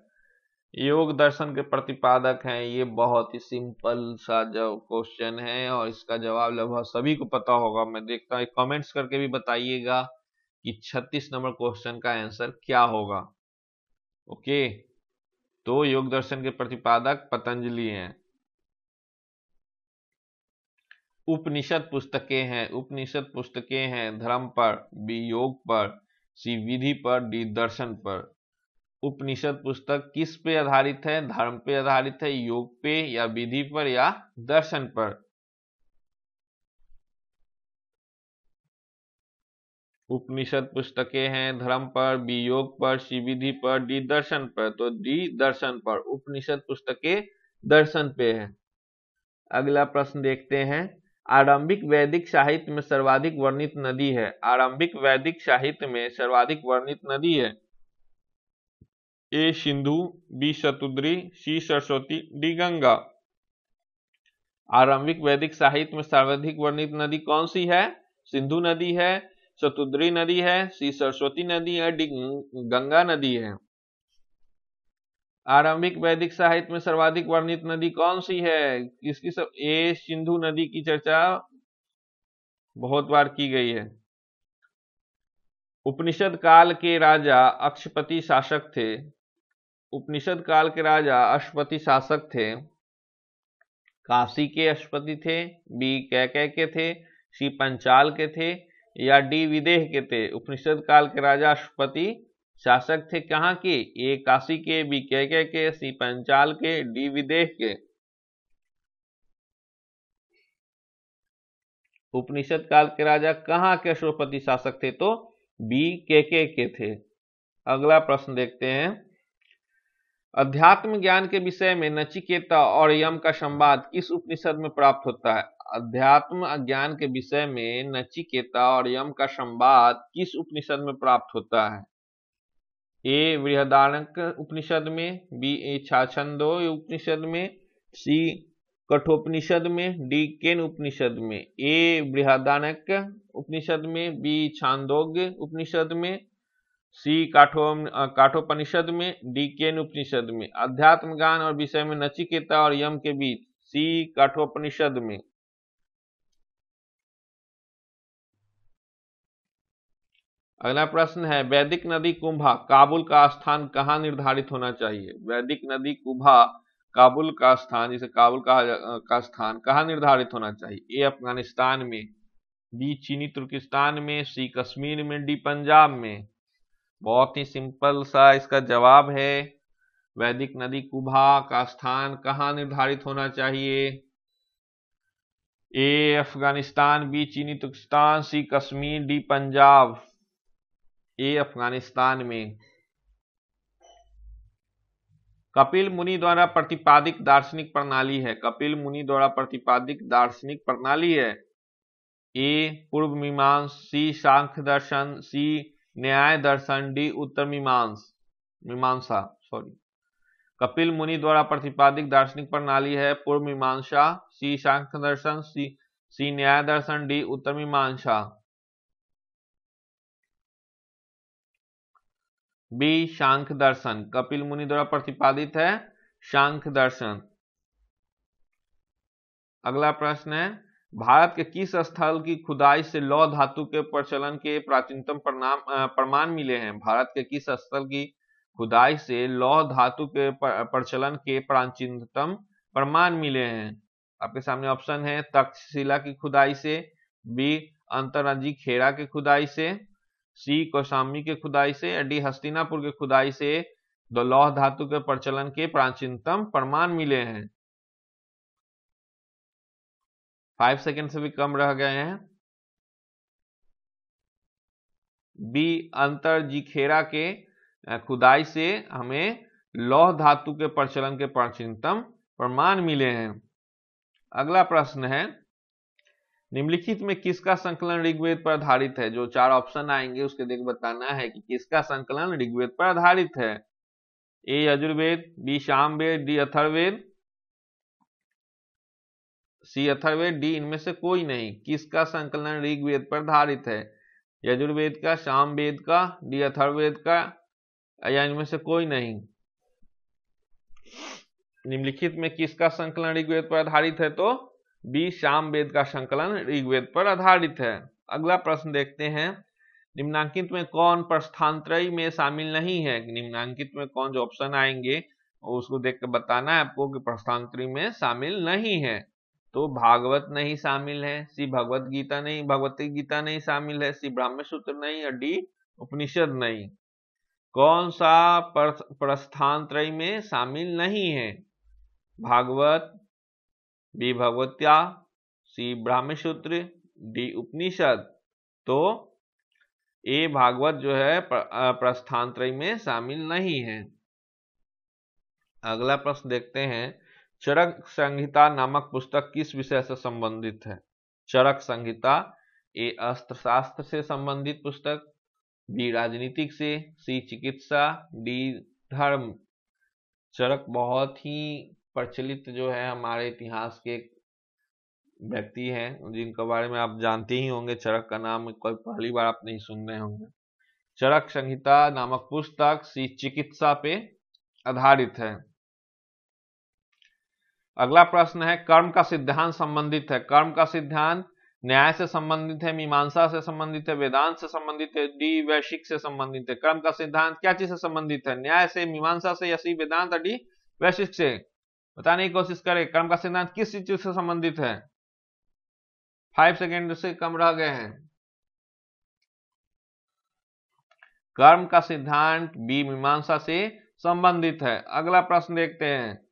योग दर्शन के प्रतिपादक हैं। ये बहुत ही सिंपल सा जो क्वेश्चन है और इसका जवाब लगभग सभी को पता होगा। मैं देखता हूँ, कमेंट्स करके भी बताइएगा कि 36 नंबर क्वेश्चन का आंसर क्या होगा। ओके, तो योग दर्शन के प्रतिपादक पतंजलि हैं। उपनिषद पुस्तकें हैं, उपनिषद पुस्तकें हैं धर्म पर, बी योग पर, सी विधि पर, डी दर्शन पर। उपनिषद पुस्तक किस पे आधारित है? धर्म पे आधारित है, योग पे, या विधि पर, या दर्शन पर। उपनिषद पुस्तकें हैं धर्म पर, बी योग पर, सी विधि पर, डी दर्शन पर। तो डी दर्शन पर, उपनिषद पुस्तकें दर्शन पे है। अगला प्रश्न देखते हैं, आरंभिक वैदिक साहित्य में सर्वाधिक वर्णित नदी है। आरंभिक वैदिक साहित्य में सर्वाधिक वर्णित नदी है, ए सिंधु, बी शतुद्री, सी सरस्वती, डी गंगा। आरंभिक वैदिक साहित्य में सर्वाधिक वर्णित नदी कौन सी है? सिंधु नदी है, शतुद्री नदी है, सी सरस्वती नदी है, डी गंगा नदी है। आरंभिक वैदिक साहित्य में सर्वाधिक वर्णित नदी कौन सी है? किसकी सब? ए सिंधु नदी की चर्चा बहुत बार की गई है। उपनिषद काल के राजा अक्षपति शासक थे। उपनिषद काल के राजा अक्षपति शासक थे। काशी के अक्षपति थे, बी कैकेय के थे, सी पंचाल के थे, या डी विदेह के थे। उपनिषद काल के राजा अक्षपति शासक थे कहाँ के? ए काशी के, बी कैकेय के, सी पंचाल के, डी विदेह के। उपनिषद काल के राजा कहाँ के अक्षपति शासक थे? तो बी कैकेय के थे। अगला प्रश्न देखते हैं, अध्यात्म ज्ञान के विषय में नचिकेता और यम का संवाद किस उपनिषद में प्राप्त होता है? अध्यात्म ज्ञान के विषय में नचिकेता और यम का संवाद किस उपनिषद में प्राप्त होता है? ए बृहदारण्यक उपनिषद में, बी ए छाछंदोग्य उपनिषद में, सी कठोपनिषद में, डी केन उपनिषद में। ए बृहदारण्यक उपनिषद में, बी छांदोग्य उपनिषद में, सी काठोपनिषद में, डी केन उपनिषद में। अध्यात्म ज्ञान और विषय में नचिकेता और यम के बीच, सी काठोपनिषद में। अगला प्रश्न है, वैदिक नदी कुंभा काबुल का स्थान कहाँ निर्धारित होना चाहिए? वैदिक नदी कुंभा काबुल का स्थान, जिसे काबुल का स्थान कहाँ निर्धारित होना चाहिए? ए अफगानिस्तान में, बी चीनी तुर्किस्तान में, सी कश्मीर में, डी पंजाब में। बहुत ही सिंपल सा इसका जवाब है, वैदिक नदी कुंभा का स्थान कहाँ निर्धारित होना चाहिए? ए अफगानिस्तान, बी चीनी तुर्किस्तान, सी कश्मीर, डी पंजाब। ए अफगानिस्तान में। कपिल मुनि द्वारा प्रतिपादित दार्शनिक प्रणाली है। कपिल मुनि द्वारा प्रतिपादित दार्शनिक प्रणाली है, ए पूर्व मीमांसा, सी सांख्य दर्शन, सी न्याय दर्शन, डी उत्तर मीमांसा। कपिल मुनि द्वारा प्रतिपादित दार्शनिक प्रणाली है पूर्व मीमांसा, सी सांख्य दर्शन, सी न्याय दर्शन, डी उत्तर मीमांसा। बी सांख्य दर्शन, कपिल मुनि द्वारा प्रतिपादित है सांख्य दर्शन। अगला प्रश्न है, भारत के किस स्थल की खुदाई से लौह धातु के प्रचलन के प्राचीनतम प्रमाण मिले हैं? भारत के किस स्थल की खुदाई से लौह धातु के प्रचलन के प्राचीनतम प्रमाण मिले हैं? आपके सामने ऑप्शन है, तक्षशिला की खुदाई से, बी अंतरंजी खेड़ा की खुदाई से, सी कौशाम्बी के खुदाई से, या डी हस्तिनापुर के खुदाई से लौह धातु के प्रचलन के प्राचीनतम प्रमाण मिले हैं। 5 सेकंड से भी कम रह गए हैं। बी अंतरजीखेड़ा के खुदाई से हमें लौह धातु के प्रचलन के प्राचीनतम प्रमाण मिले हैं। अगला प्रश्न है, निम्नलिखित में किसका संकलन ऋग्वेद पर आधारित है? जो 4 ऑप्शन आएंगे उसके देख बताना है कि किसका संकलन ऋग्वेद पर आधारित है। ए यजुर्वेद, बी सामवेद, डी अथर्ववेद, सी अथर्ववेद, डी इनमें से कोई नहीं। किसका संकलन ऋग्वेद पर आधारित है? यजुर्वेद का, सामवेद का, डी अथर्ववेद का, या इनमें से कोई नहीं। निम्नलिखित में किसका संकलन ऋग्वेद पर आधारित है? तो बी सामवेद का संकलन ऋग्वेद पर आधारित है। अगला प्रश्न देखते हैं, निम्नांकित में कौन प्रस्थानत्रयी में शामिल नहीं है? निम्नांकित में कौन, जो ऑप्शन आएंगे उसको देख कर बताना है आपको कि प्रस्थानत्रयी में शामिल नहीं है। तो भागवत नहीं शामिल है, सी भगवत गीता नहीं, भगवती गीता नहीं शामिल है, सी ब्राह्मण सूत्र नहीं, और डी उपनिषद नहीं। कौन सा प्रस्थान त्रय में शामिल नहीं है? भागवत, बी भगवत्या, सी ब्राह्मण सूत्र, डी उपनिषद। तो ए भागवत जो है प्रस्थान त्रय में शामिल नहीं है। अगला प्रश्न देखते हैं, चरक संहिता नामक पुस्तक किस विषय से संबंधित है? चरक संहिता, ए अस्त्रशास्त्र से संबंधित पुस्तक, बी राजनीतिक से, सी चिकित्सा, डी धर्म। चरक बहुत ही प्रचलित जो है हमारे इतिहास के व्यक्ति हैं, जिनके बारे में आप जानते ही होंगे। चरक का नाम कोई पहली बार आप नहीं सुन रहे होंगे। चरक संहिता नामक पुस्तक सी चिकित्सा पे आधारित है। अगला प्रश्न है, कर्म का सिद्धांत संबंधित है। कर्म का सिद्धांत न्याय से संबंधित है, मीमांसा से संबंधित है, वेदांत से संबंधित है, डी वैशिक से संबंधित है। कर्म का सिद्धांत क्या चीज से संबंधित है? न्याय से, मीमांसा से, या सी वेदांत, और डी वैशिक से? बताने की कोशिश करें, कर्म का सिद्धांत किस चीज से संबंधित है? 5 सेकेंड से कम रह गए हैं। कर्म का सिद्धांत बी मीमांसा से संबंधित है। अगला प्रश्न देखते हैं,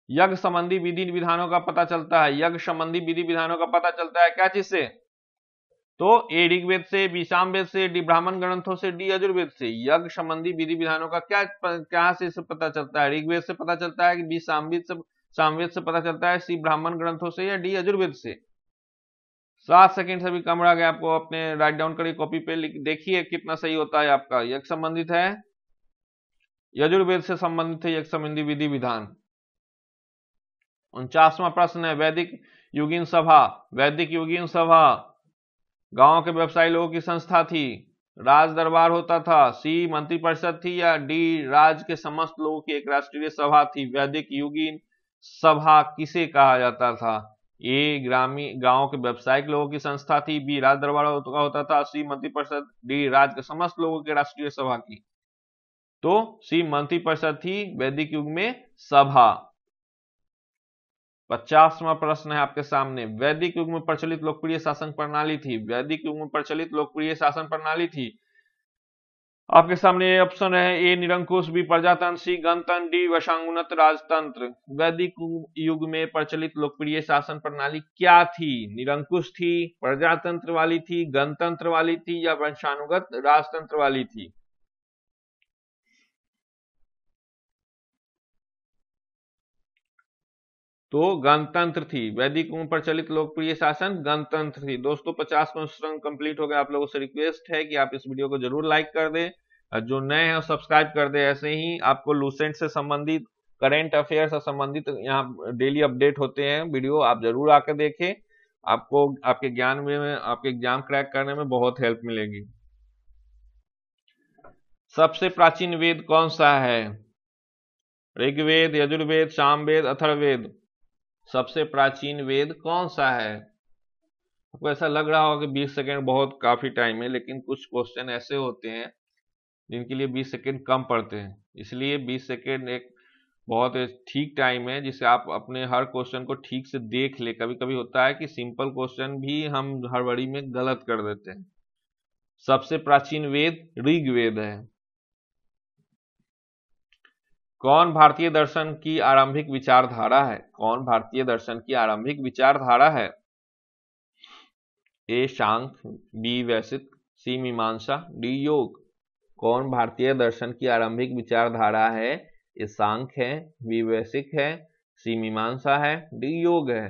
यज्ञ संबंधी विधि विधानों का पता चलता है। यज्ञ संबंधी विधि विधानों का पता चलता है क्या चीज से? तो ए ऋग्वेद से, बी सामवेद से, डी ब्राह्मण ग्रंथों से, डी यजुर्वेद से। यज्ञ संबंधी विधि विधानों का क्या से पता चलता है? ऋग्वेद से पता चलता है कि बी सामवेद से पता चलता है, सी ब्राह्मण ग्रंथों से, या डी यजुर्वेद से? 7 सेकेंड से भी कम रह गया। आपको अपने राइट डाउन करिए कॉपी पे, देखिए कितना सही होता है आपका। यज्ञ संबंधित है, यजुर्वेद से संबंधित है यज्ञ संबंधी विधि विधान। 49वां प्रश्न है, वैदिक युगीन सभा। वैदिक युगीन सभा गांव के व्यवसायी लोगों की संस्था थी, राज दरबार होता था, सी मंत्रिपरिषद थी, या डी राज के समस्त लोगों की एक राष्ट्रीय सभा थी? वैदिक युगीन सभा किसे कहा जाता था? ए ग्रामीण गांव के व्यवसायिक लोगों की संस्था थी, बी राज दरबार होता था, सी मंत्रिपरिषद, डी राज के समस्त लोगों की राष्ट्रीय सभा की? तो सी मंत्रिपरिषद थी वैदिक युग में सभा। 50वां प्रश्न है आपके सामने, वैदिक युग में प्रचलित लोकप्रिय शासन प्रणाली थी। वैदिक युग में प्रचलित लोकप्रिय शासन प्रणाली थी। आपके सामने ये ऑप्शन है, ए निरंकुश, बी प्रजातंत्र, सी गणतंत्र, डी वशांगुनत राजतंत्र। वैदिक युग में प्रचलित लोकप्रिय शासन प्रणाली क्या थी? निरंकुश थी, प्रजातंत्र वाली थी, गणतंत्र वाली थी, या वंशानुगत राजतंत्र वाली थी? तो गणतंत्र थी। वैदिक युग में प्रचलित लोकप्रिय शासन गणतंत्र थी। दोस्तों 50 क्वेश्चन कंप्लीट हो गया। आप लोगों से रिक्वेस्ट है कि आप इस वीडियो को जरूर लाइक कर दें, और जो नए हैं सब्सक्राइब कर दें। ऐसे ही आपको लूसेंट से संबंधित, करेंट अफेयर से संबंधित यहाँ डेली अपडेट होते हैं वीडियो, आप जरूर आकर देखें। आपको आपके ज्ञान में, आपके एग्जाम क्रैक करने में बहुत हेल्प मिलेगी। सबसे प्राचीन वेद कौन सा है? ऋग्वेद, यजुर्वेद, सामवेद, अथर्ववेद। सबसे प्राचीन वेद कौन सा है? आपको ऐसा लग रहा होगा कि 20 सेकेंड बहुत काफी टाइम है, लेकिन कुछ क्वेश्चन ऐसे होते हैं जिनके लिए 20 सेकेंड कम पड़ते हैं, इसलिए 20 सेकेंड एक बहुत ठीक टाइम है जिसे आप अपने हर क्वेश्चन को ठीक से देख ले। कभी कभी होता है कि सिंपल क्वेश्चन भी हम हड़बड़ी में गलत कर देते हैं। सबसे प्राचीन वेद ऋग्वेद है। कौन भारतीय दर्शन की आरंभिक विचारधारा है? कौन भारतीय दर्शन की आरंभिक विचारधारा है? ए सांख्य, बी वैशिक, सी मीमांसा, डी योग। कौन भारतीय दर्शन की आरंभिक विचारधारा है? ए सांख्य है, बी वैशिक है, सी मीमांसा है, डी योग है।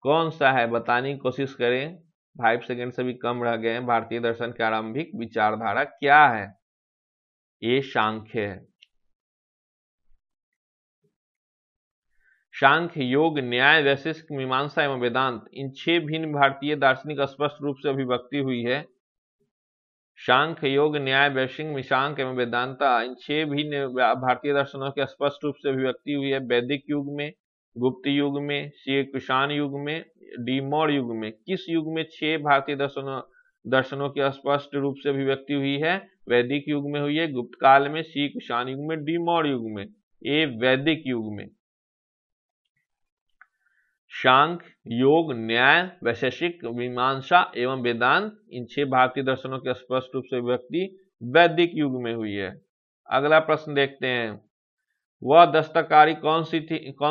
कौन सा है बताने की कोशिश करें। 5 सेकेंड से भी कम रह गए हैं। भारतीय दर्शन की आरंभिक विचारधारा क्या है? ए सांख्य है। सांख्य, योग, न्याय, वैशेषिक, मीमांसा एवं वेदांत, इन 6 भिन्न भारतीय दार्शनिक स्पष्ट रूप से अभिव्यक्ति हुई है। सांख्य, योग, न्याय, वैशेषिक, मीमांसा एवं वेदांता, इन 6 भिन्न भारतीय दर्शनों की स्पष्ट रूप से अभिव्यक्ति हुई है वैदिक युग में, गुप्त युग में, श्री कुषाण युग में, डी मौर्य युग में। किस युग में 6 भारतीय दर्शनों की स्पष्ट रूप से अभिव्यक्ति हुई है? वैदिक युग में हुई है, गुप्त काल में, श्री कुषाण युग में, डी मौर्य युग में। ए वैदिक युग में। सांख्य, योग, न्याय, वैशेषिक, मीमांसा एवं वेदांत, इन 6 भारतीय दर्शनों की स्पष्ट रूप से व्यक्ति वैदिक युग में हुई है। अगला प्रश्न देखते हैं, वह दस्तकारी कौन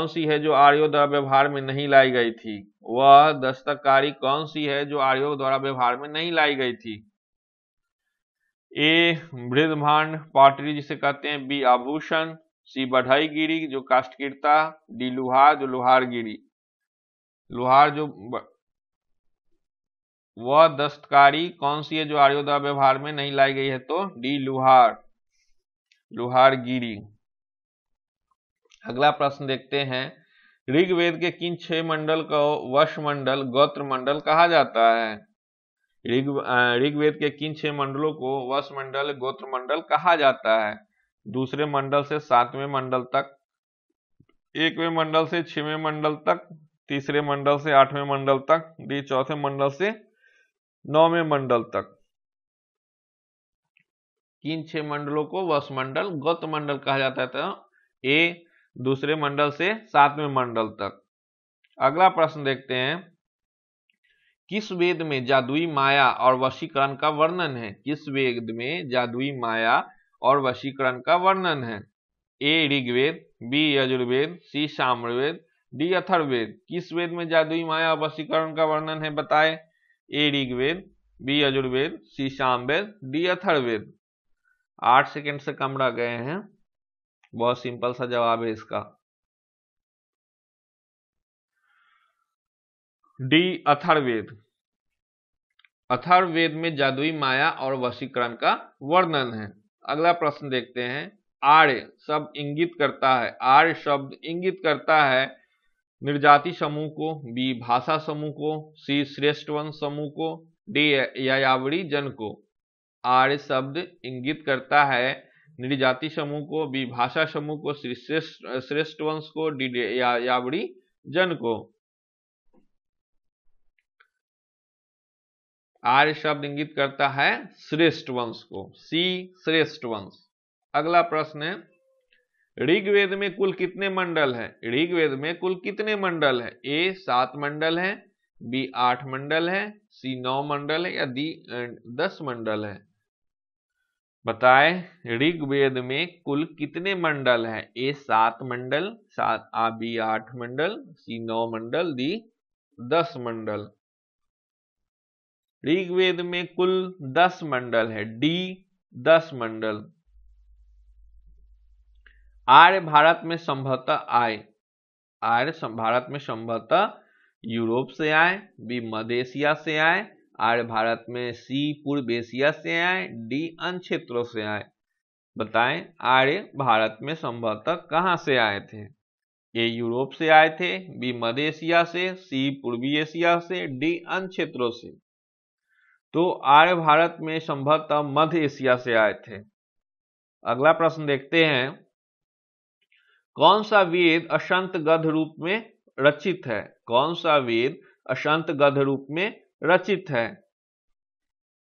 सी है जो आर्यों द्वारा व्यवहार में नहीं लाई गई थी? वह दस्तकारी कौन सी है जो आर्यों द्वारा व्यवहार में नहीं लाई गई थी? ए मृदभांड पॉटरी जिसे कहते हैं, बी आभूषण, सी बढ़ईगिरी जो काष्ठकीर्ता, डी लुहार जो लोहारगिरी लोहार जो वह दस्तकारी कौन सी है जो आर्यों द्वारा व्यवहार में नहीं लाई गई है? तो डी लोहारगिरी। अगला प्रश्न देखते हैं, ऋग्वेद के किन 6 मंडल को वश मंडल, गोत्र मंडल कहा जाता है? ऋग्वेद के किन 6 मंडलों को वश मंडल, गोत्र मंडल कहा जाता है? दूसरे मंडल से 7वें मंडल तक, 1वें मंडल से 6वें मंडल तक, तीसरे मंडल से 8वें मंडल तक, डी चौथे मंडल से 9वें मंडल तक। किन 6 मंडलों को वश मंडल, गोत्र मंडल कहा जाता है? तो ए दूसरे मंडल से 7वें मंडल तक। अगला प्रश्न देखते हैं, किस वेद में जादुई माया और वशीकरण का वर्णन है? किस वेद में जादुई माया और वशीकरण का वर्णन है? ए ऋग्वेद, बी यजुर्वेद, सी सामवेद, डी अथर्ववेद। किस वेद में जादुई माया और वशीकरण का वर्णन है? बताए। ए ऋग्वेद, बी यजुर्वेद, सी सामवेद, डी अथर्ववेद। 8 सेकंड से कम रह गए हैं, बहुत सिंपल सा जवाब है इसका, डी अथर्ववेद। अथर्ववेद में जादुई माया और वशीकरण का वर्णन है। अगला प्रश्न देखते हैं, आर्य शब्द इंगित करता है, आर्य शब्द इंगित करता है निर्जाति समूह को, बी भाषा समूह को, सी श्रेष्ठ वंश समूह को, डी यायावरी जन को। आर्य शब्द इंगित करता है निर्जाति समूह को, बी भाषा समूह को, सी श्रेष्ठ वंश को, डी यायावरी जन को। आर्य शब्द इंगित करता है श्रेष्ठ वंश को, सी श्रेष्ठ वंश। अगला प्रश्न है, ऋग्वेद में कुल कितने मंडल है? ऋग्वेद में कुल कितने मंडल है? ए 7 मंडल है, बी 8 मंडल है, सी 9 मंडल है, या डी 10 मंडल है? बताए। ऋग्वेद में कुल कितने मंडल है? ए 7 मंडल, बी 8 मंडल, सी 9 मंडल, डी 10 मंडल। ऋग्वेद में कुल 10 मंडल है, डी 10 मंडल। आर्य भारत में संभवतः आए, आर्य भारत में संभवतः यूरोप से आए, बी मध्य एशिया से आए, आर्य भारत में सी पूर्व एशिया से आए, डी अन्य क्षेत्रों से आए। बताएं, आर्य भारत में संभवतः कहां से आए थे? ए यूरोप से आए थे, बी मध्य एशिया से, सी पूर्वी एशिया से, डी अन्य क्षेत्रों से। तो आर्य भारत में संभवतः मध्य एशिया से आए थे। अगला प्रश्न देखते हैं, कौन सा वेद अशंत गद्य रूप में रचित है? कौन सा वेद अशंत गद्य रूप में रचित है?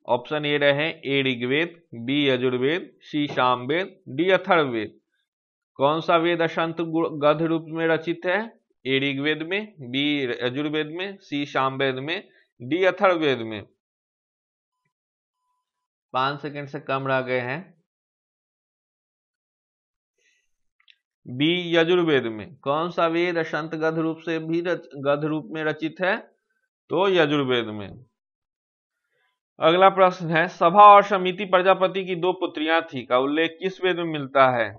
ऑप्शन ए रहे, ए ऋग्वेद, बी यजुर्वेद, सी सामवेद, डी अथर्ववेद। कौन सा वेद अशंत गद्य रूप में रचित है? ए ऋग्वेद में, बी यजुर्वेद में, सी सामवेद में, डी अथर्ववेद में। 5 सेकंड से कम रह गए हैं। बी यजुर्वेद में। कौन सा वेद अशंत गद्य रूप से भी गद्य रूप में रचित है? तो यजुर्वेद में। अगला प्रश्न है, सभा और समिति प्रजापति की 2 पुत्रियां थी का उल्लेख किस वेद में मिलता है?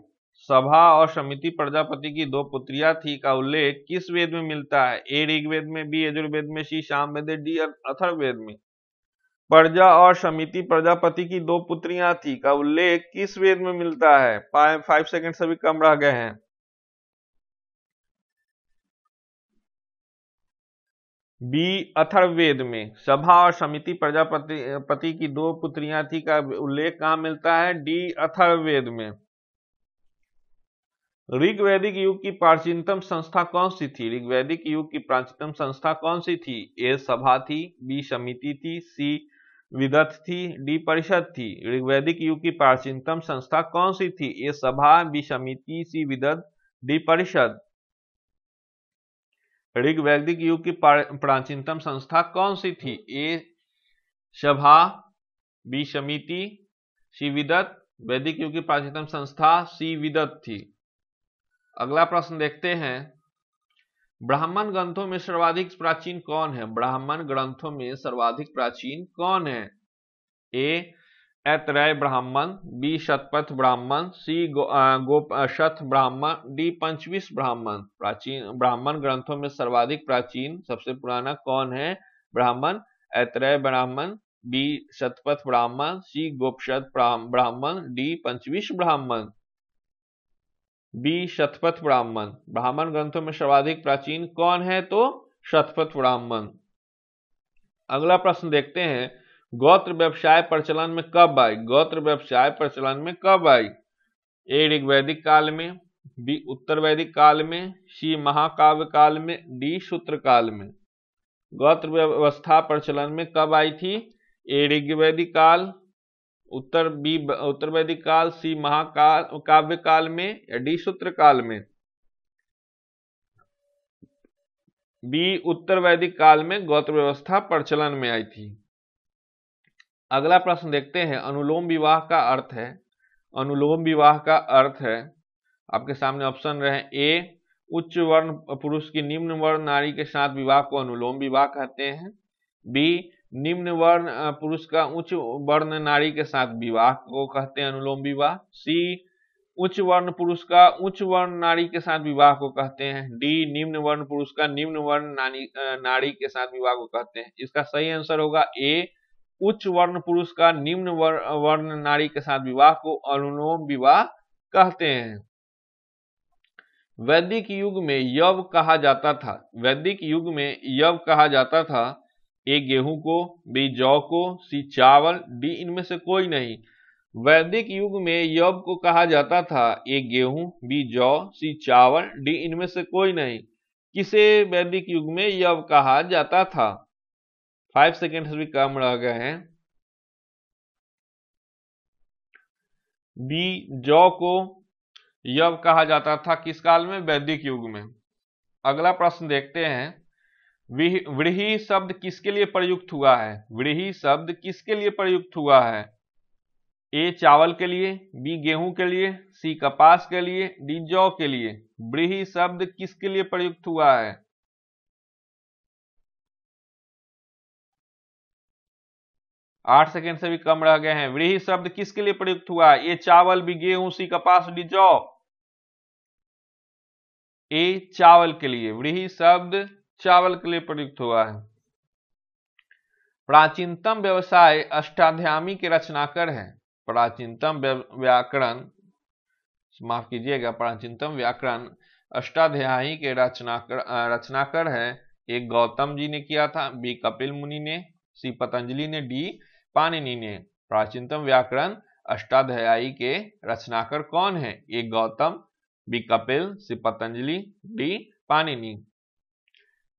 सभा और समिति प्रजापति की 2 पुत्रियां थी का उल्लेख किस वेद में मिलता है? ए ऋग्वेद में, बी यजुर्वेद में, सी सामवेद, डी अथर्ववेद में। प्रजा और समिति प्रजापति की 2 पुत्रियां थी का उल्लेख किस वेद में मिलता है? 5 सेकंड से भी कम रह गए हैं। बी अथर्ववेद में। सभा और समिति प्रजापति की 2 पुत्रियां थी का उल्लेख कहां मिलता है? डी अथर्ववेद में। ऋग्वैदिक युग की प्राचीनतम संस्था कौन सी थी? ऋग्वैदिक युग की प्राचीनतम संस्था कौन सी थी? ए सभा थी, बी समिति थी, सी विदथ थी, डी परिषद थी। ऋग्वैदिक युग की प्राचीनतम संस्था कौन सी थी? ए सभा, बी समिति, सी विदथ, डी परिषद। ऋग वैदिक युग की प्राचीनतम संस्था कौन सी थी? ए सभा, बी समिति, सी विदत। वैदिक युग की प्राचीनतम संस्था सी विदत थी। अगला प्रश्न देखते हैं, ब्राह्मण ग्रंथों में सर्वाधिक प्राचीन कौन है? ब्राह्मण ग्रंथों में सर्वाधिक प्राचीन कौन है? ए ऐतरेय ब्राह्मण, बी शतपथ ब्राह्मण, सी गोपशथ ब्राह्मण, डी पंचविश ब्राह्मण। प्राचीन ब्राह्मण ग्रंथों में सर्वाधिक प्राचीन सबसे पुराना कौन है? ब्राह्मण ऐतरेय ब्राह्मण, बी शतपथ ब्राह्मण, सी गोपशथ ब्राह्मण, डी पंचविश ब्राह्मण। बी शतपथ ब्राह्मण। ब्राह्मण ग्रंथों में सर्वाधिक प्राचीन कौन है? तो शतपथ ब्राह्मण। अगला प्रश्न देखते हैं, गोत्र व्यवसाय प्रचलन में कब आई? गोत्र व्यवसाय प्रचलन में कब आई? ए ऋग वैदिक काल में, बी उत्तर वैदिक काल में, सी महाकाव्य काल में, डी शूद्र काल में। गोत्र व्यवस्था प्रचलन में कब आई थी? ए ऋग वैदिक काल, उत्तर वैदिक काल, सी महाकाव्य काल में, या डी शूद्र काल में। बी उत्तर वैदिक काल में गोत्र व्यवस्था प्रचलन में आई थी। अगला प्रश्न देखते हैं, अनुलोम विवाह का अर्थ है। अनुलोम विवाह का अर्थ है, आपके सामने ऑप्शन रहे, ए उच्च वर्ण पुरुष की निम्न वर्ण नारी के साथ विवाह को अनुलोम विवाह कहते हैं, बी निम्न वर्ण पुरुष का उच्च वर्ण नारी के साथ विवाह को कहते हैं अनुलोम विवाह, सी उच्च वर्ण पुरुष का उच्च वर्ण नारी के साथ विवाह को कहते हैं, डी निम्न वर्ण पुरुष का निम्न वर्ण नारी के साथ विवाह को कहते हैं। इसका सही आंसर होगा ए उच्च वर्ण पुरुष का निम्न वर्ण नारी के साथ विवाह को अनुलोम विवाह कहते हैं। वैदिक युग में यव कहा जाता था। वैदिक युग में यव कहा जाता था, ए गेहूं को, बी जौ को, सी चावल, डी इनमें से कोई नहीं। वैदिक युग में यव को कहा जाता था, ए गेहूं, बी जौ, सी चावल, डी इनमें से कोई नहीं। किसे वैदिक युग में यव कहा जाता था? 5 सेकेंड भी कम रह गए हैं। बी जौ को यव कहा जाता था किस काल में? वैदिक युग में। अगला प्रश्न देखते हैं, व्रीहि शब्द किसके लिए प्रयुक्त हुआ है? व्रीहि शब्द किसके लिए प्रयुक्त हुआ है? ए चावल के लिए, बी गेहूं के लिए, सी कपास के लिए, डी जौ के लिए। व्रीहि शब्द किसके लिए प्रयुक्त हुआ है? 8 सेकेंड से भी कम रह गए हैं। व्रीहि शब्द किसके लिए प्रयुक्त हुआ है? ए चावल, बी गेहूं, सी कपास, डी जौ। ए चावल के लिए। व्रीहि शब्द चावल के लिए प्रयुक्त हुआ है। प्राचीनतम व्यवसाय अष्टाध्यायी के रचनाकर हैं। प्राचीनतम व्याकरण, माफ कीजिएगा, प्राचीनतम व्याकरण अष्टाध्यायी के रचनाकर है। एक गौतम जी ने किया था, बी कपिल मुनि ने, सी पतंजलि ने, डी पाणिनि ने। प्राचीनतम व्याकरण अष्टाध्यायी के रचनाकर कौन है? एक गौतम, बी कपिल, सी पतंजलि, डी पाणिनि।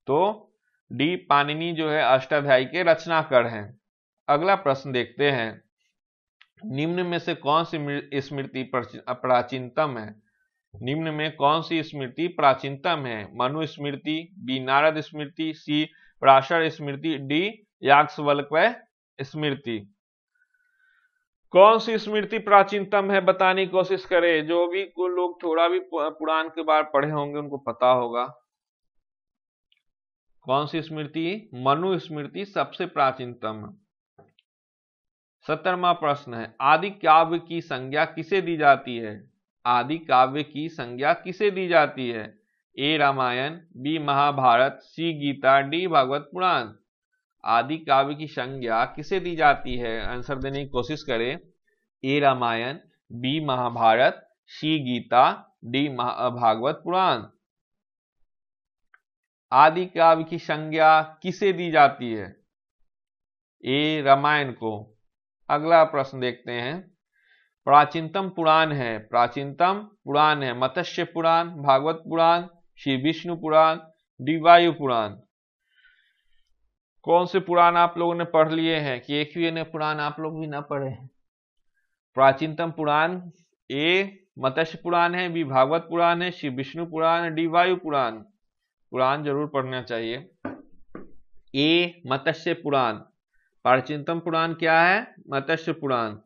तो डी पाणिनि जो है अष्टाध्यायी के रचनाकर हैं। अगला प्रश्न देखते हैं, निम्न में से कौन सी स्मृति प्राचीनतम है? निम्न में कौन सी स्मृति प्राचीनतम है? मनु स्मृति, बी नारद स्मृति, सी पराशर स्मृति, डी याज्ञवल्क्य स्मृति। कौन सी स्मृति प्राचीनतम है बताने की कोशिश करें। जो भी कोई लोग थोड़ा भी पुराण के बारे पढ़े होंगे उनको पता होगा। कौन सी स्मृति? मनु स्मृति सबसे प्राचीनतम। 17वां प्रश्न है, आदि काव्य की संज्ञा किसे दी जाती है? आदि काव्य की संज्ञा किसे दी जाती है? ए रामायण, बी महाभारत, सी गीता, डी भागवत पुराण। आदि काव्य की संज्ञा किसे दी जाती है? आंसर देने की कोशिश करें। ए रामायण, बी महाभारत, सी गीता, डी भागवत पुराण। आदि काव्य की संज्ञा किसे दी जाती है? ए रामायण को। अगला प्रश्न देखते हैं, प्राचीनतम पुराण है। प्राचीनतम पुराण है मत्स्य पुराण, भागवत पुराण, श्री विष्णु पुराण, डी वायु पुराण। कौन से पुराण आप लोगों ने पढ़ लिए हैं कि एक ही ने पुराण आप लोग भी ना पढ़े हैं? प्राचीनतम पुराण ए मत्स्य पुराण है, बी भागवत पुराण है, श्री विष्णु पुराण, डी वायु पुराण। पुराण जरूर पढ़ना चाहिए। ए मत्स्य पुराण, प्राचीनतम पुराण क्या है? मत्स्य पुराण।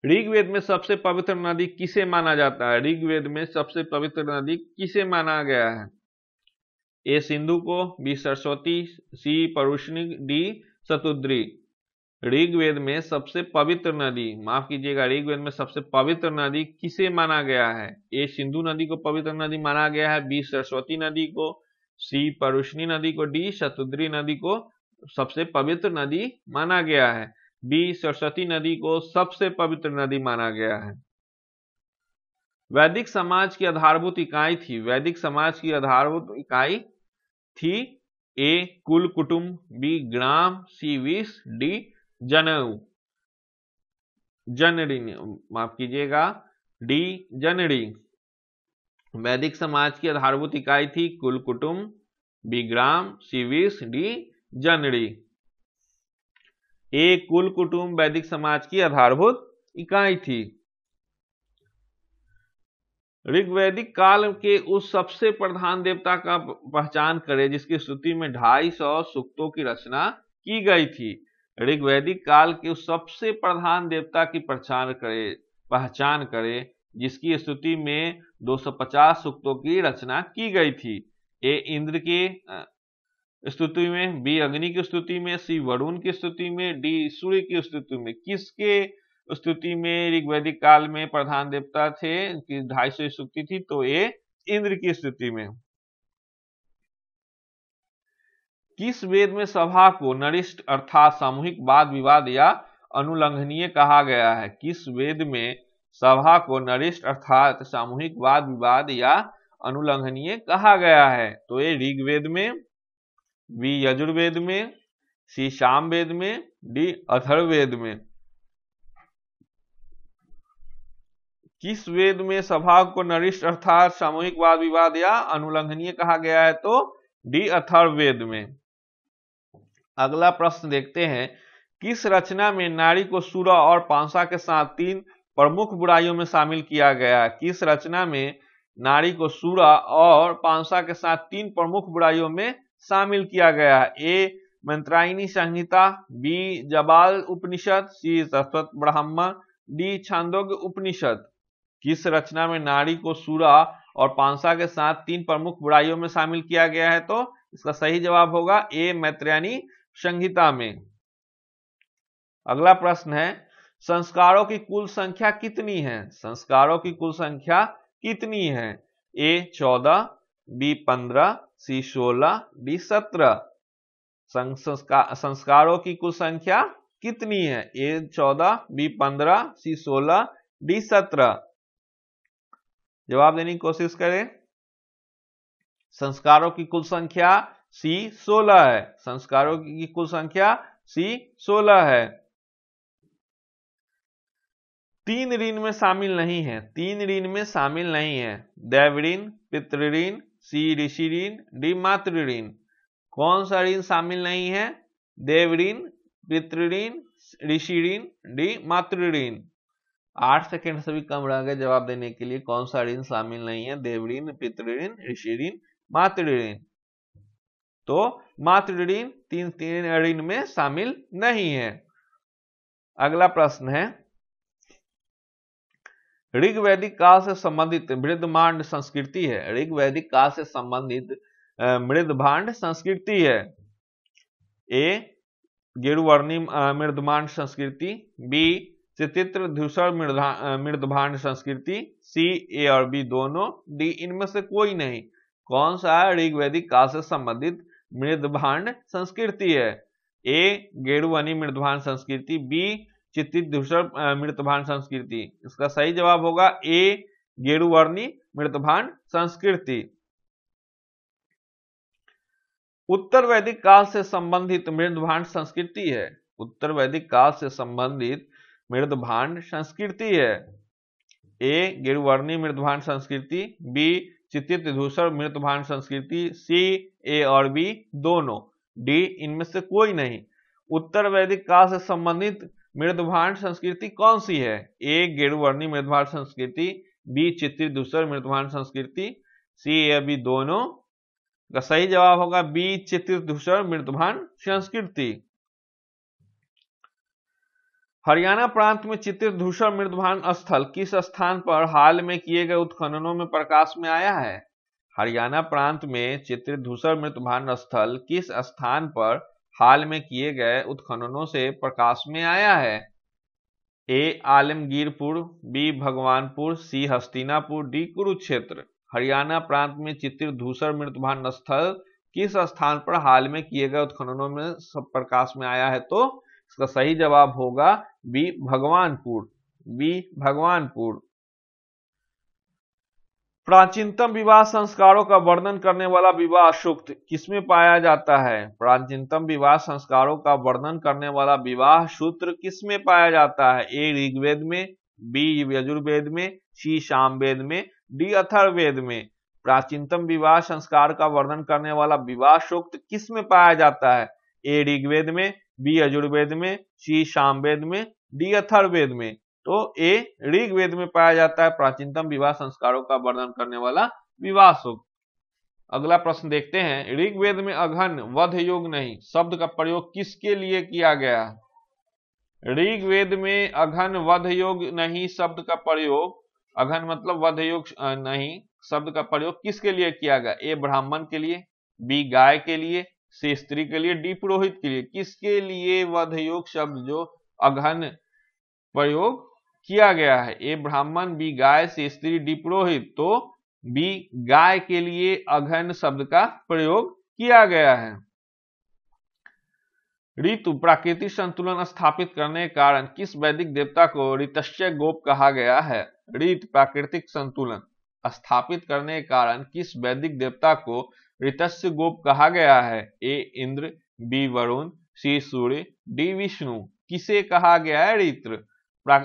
ऋग्वेद में सबसे पवित्र नदी किसे माना जाता है? ऋग्वेद में सबसे पवित्र नदी किसे माना गया है? ए सिंधु को, बी सरस्वती, सी परुष्णी, डी शतुद्री। ऋग्वेद में सबसे पवित्र नदी, माफ कीजिएगा, ऋग्वेद में सबसे पवित्र नदी किसे माना गया है? ए सिंधु नदी को पवित्र नदी माना गया है, बी सरस्वती नदी को, सी परुष्णी नदी को, डी शतुद्री नदी को सबसे पवित्र नदी माना गया है। बी सरस्वती नदी को सबसे पवित्र नदी माना गया है। वैदिक समाज की आधारभूत इकाई थी, वैदिक समाज की आधारभूत इकाई थी ए कुल कुटुंब, बी ग्राम, सी विष, डी जनेऊ, जनरी, माफ कीजिएगा, डी जनरी। वैदिक समाज की आधारभूत इकाई थी कुल कुटुंब, बी ग्राम, सी विष, डी जनरी। ए कुल कुटुंब वैदिक समाज की आधारभूत इकाई थी। ऋग्वैदिक काल के उस सबसे प्रधान देवता का पहचान करें जिसकी स्तुति में 250 सूक्तों की रचना की गई थी। ऋग्वैदिक काल के उस सबसे प्रधान देवता की पहचान करें जिसकी स्तुति में 250 सूक्तों की रचना की गई थी। ए इंद्र की स्तुति में, बी अग्नि की स्तुति में, सी वरुण की स्तुति में, डी सूर्य की स्तुति में। किसके स्तुति में ऋग्वैदिक काल में प्रधान देवता थे कि 250 स्तुति थी? तो ये इंद्र की स्तुति में। किस वेद में सभा को नरिष्ठ अर्थात सामूहिक वाद विवाद या अनुल्लंघनीय कहा गया है? किस वेद में सभा को नरिष्ठ अर्थात सामूहिक वाद विवाद या अनुल्लंघनीय कहा गया है? तो ये ऋग्वेद में, बी यजुर्वेद में, सी सामवेद में, डी अथर्ववेद में। किस वेद में सभा को नरिष्ठ अर्थात सामूहिक वाद विवाद या अनुल्लंघनीय कहा गया है? तो डी अथर्ववेद में। अगला प्रश्न देखते हैं, किस रचना में नारी को सूरा और पांसा के साथ 3 प्रमुख बुराइयों में शामिल किया गया है? किस रचना में नारी को सूरा और पांसा के साथ 3 प्रमुख बुराइयों में शामिल किया गया है? ए मंत्रायणी संहिता, बी जबाल उपनिषद, सी तत्व ब्राह्मण, डी छांदोग्य उपनिषद। किस रचना में नारी को सूरा और पांसा के साथ 3 प्रमुख बुराइयों में शामिल किया गया है? तो इसका सही जवाब होगा ए मैत्रेयणी संहिता में। अगला प्रश्न है, संस्कारों की कुल संख्या कितनी है? संस्कारों की कुल संख्या कितनी है? ए 14, बी 15, सी 16, डी 17। संस्कारों की कुल संख्या कितनी है? ए 14, बी 15, सी 16, डी 17। जवाब देने की कोशिश करें। संस्कारों की कुल संख्या सी 16 है। संस्कारों की कुल संख्या सी 16 है। 3 ऋण में शामिल नहीं है, 3 ऋण में शामिल नहीं है। दैव ऋण, पितृ ऋण, सी ऋषि ऋण, डी मातृ ऋण। कौन सा ऋण शामिल नहीं है? देव ऋण, पितृ ऋण, ऋषि ऋण, डी मातृ ऋण। 8 सेकेंड से भी कम रह गए जवाब देने के लिए। कौन सा ऋण शामिल नहीं है? देव ऋण, पितृ ऋण, ऋषि ऋण, मातृ ऋण। तो मातृ ऋण 3 ऋण में शामिल नहीं है। अगला प्रश्न है, ऋग्वैदिक काल से संबंधित मृदभांड संस्कृति है। ऋग्वैदिक काल से संबंधित मृदभांड संस्कृति है। ए गेरुवर्णी मृदभांड संस्कृति, बी चित्र धूसर मृदभांड संस्कृति, सी ए और बी दोनों, डी इनमें से कोई नहीं। कौन सा ऋग्वैदिक काल से संबंधित मृदभांड संस्कृति है? ए गेरुवर्णी मृदभांड संस्कृति, बी चित्रित धूसर मृदभांड संस्कृति। इसका सही जवाब होगा ए गेरुवर्णी मृदभांड संस्कृति। उत्तर वैदिक काल से संबंधित मृदभांड संस्कृति है। उत्तर वैदिक काल से संबंधित मृदभांड संस्कृति है। ए गेरुवर्णी मृदभांड संस्कृति, बी चित्रित धूसर मृदभांड संस्कृति, सी ए और बी दोनों, डी इनमें से कोई नहीं। उत्तर वैदिक काल से संबंधित मृदभांड संस्कृति कौन सी है? ए गेरुवर्णी मृदभांड संस्कृति, बी चित्रित धूसर मृदभांड संस्कृति, सी ए बी दोनों का सही जवाब होगा बी, चित्रधूसर मृतभान संस्कृति। हरियाणा प्रांत में चित्रधूसर मृतभान स्थल किस स्थान पर हाल में किए गए उत्खननों में प्रकाश में आया है? हरियाणा प्रांत में चित्रधूसर मृतभान स्थल किस स्थान पर हाल में किए गए उत्खननों से प्रकाश में आया है? ए आलमगीरपुर, बी भगवानपुर, सी हस्तिनापुर, डी कुरुक्षेत्र। हरियाणा प्रांत में चित्रधूसर मृतभान स्थल किस स्थान पर हाल में किए गए उत्खननों में प्रकाश में आया है? तो इसका सही जवाब होगा बी भगवानपुर, बी भगवानपुर। प्राचीनतम विवाह संस्कारों का वर्णन करने वाला विवाह सूक्त किसमें पाया जाता है? प्राचीनतम विवाह संस्कारों का वर्णन करने वाला विवाह सूत्र किसमें पाया जाता है? ए ऋग्वेद में, बी यजुर्वेद में, सी सामवेद में, डी अथर्ववेद में। प्राचीनतम विवाह संस्कार का वर्णन करने वाला विवाह सूक्त किसमें पाया जाता है? ए ऋग्वेद में, बी यजुर्वेद में, सी सामवेद में, डी अथर्ववेद में। तो ए ऋग्वेद में पाया जाता है प्राचीनतम विवाह संस्कारों का वर्णन करने वाला विवाह सूक्त। अगला प्रश्न देखते हैं, ऋग्वेद में अघन वध योग नहीं शब्द का प्रयोग किसके लिए किया गया? ऋग्वेद में अघन वध योग नहीं शब्द का प्रयोग, अघन मतलब वध योग नहीं शब्द का प्रयोग किसके लिए किया गया? ए ब्राह्मण के लिए, बी गाय के लिए, सी स्त्री के लिए, डी पुरोहित के लिए। किसके लिए वध योग शब्द जो अघन प्रयोग किया गया है? ए ब्राह्मण, बी गाय, सी स्त्री, डी पुरोहित। तो बी गाय के लिए अघन शब्द का प्रयोग किया गया है। ऋतु प्राकृतिक संतुलन स्थापित करने के कारण किस वैदिक देवता को ऋतस्य गोप कहा गया है? ऋतु प्राकृतिक संतुलन स्थापित करने के कारण किस वैदिक देवता को ऋतस्य गोप कहा गया है? ए इंद्र, बी वरुण, सी सूर्य, डी विष्णु। किसे कहा गया है ऋतु,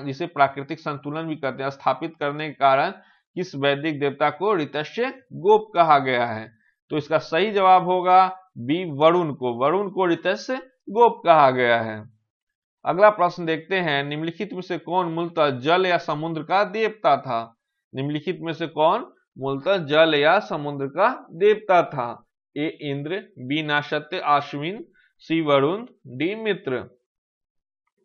जिसे प्राकृतिक संतुलन भी कहते हैं, स्थापित करने के कारण किस वैदिक देवता को ऋतस्य गोप कहा गया है? तो इसका सही जवाब होगा बी वरुण को, वरुण को ऋतस्य गोप कहा गया है। अगला प्रश्न देखते हैं, निम्नलिखित में से कौन मूलतः जल या समुद्र का देवता था? निम्नलिखित में से कौन मूलतः जल या समुद्र का देवता था? ए इंद्र, बी नासत्य अश्विन, सी वरुण, डी मित्र।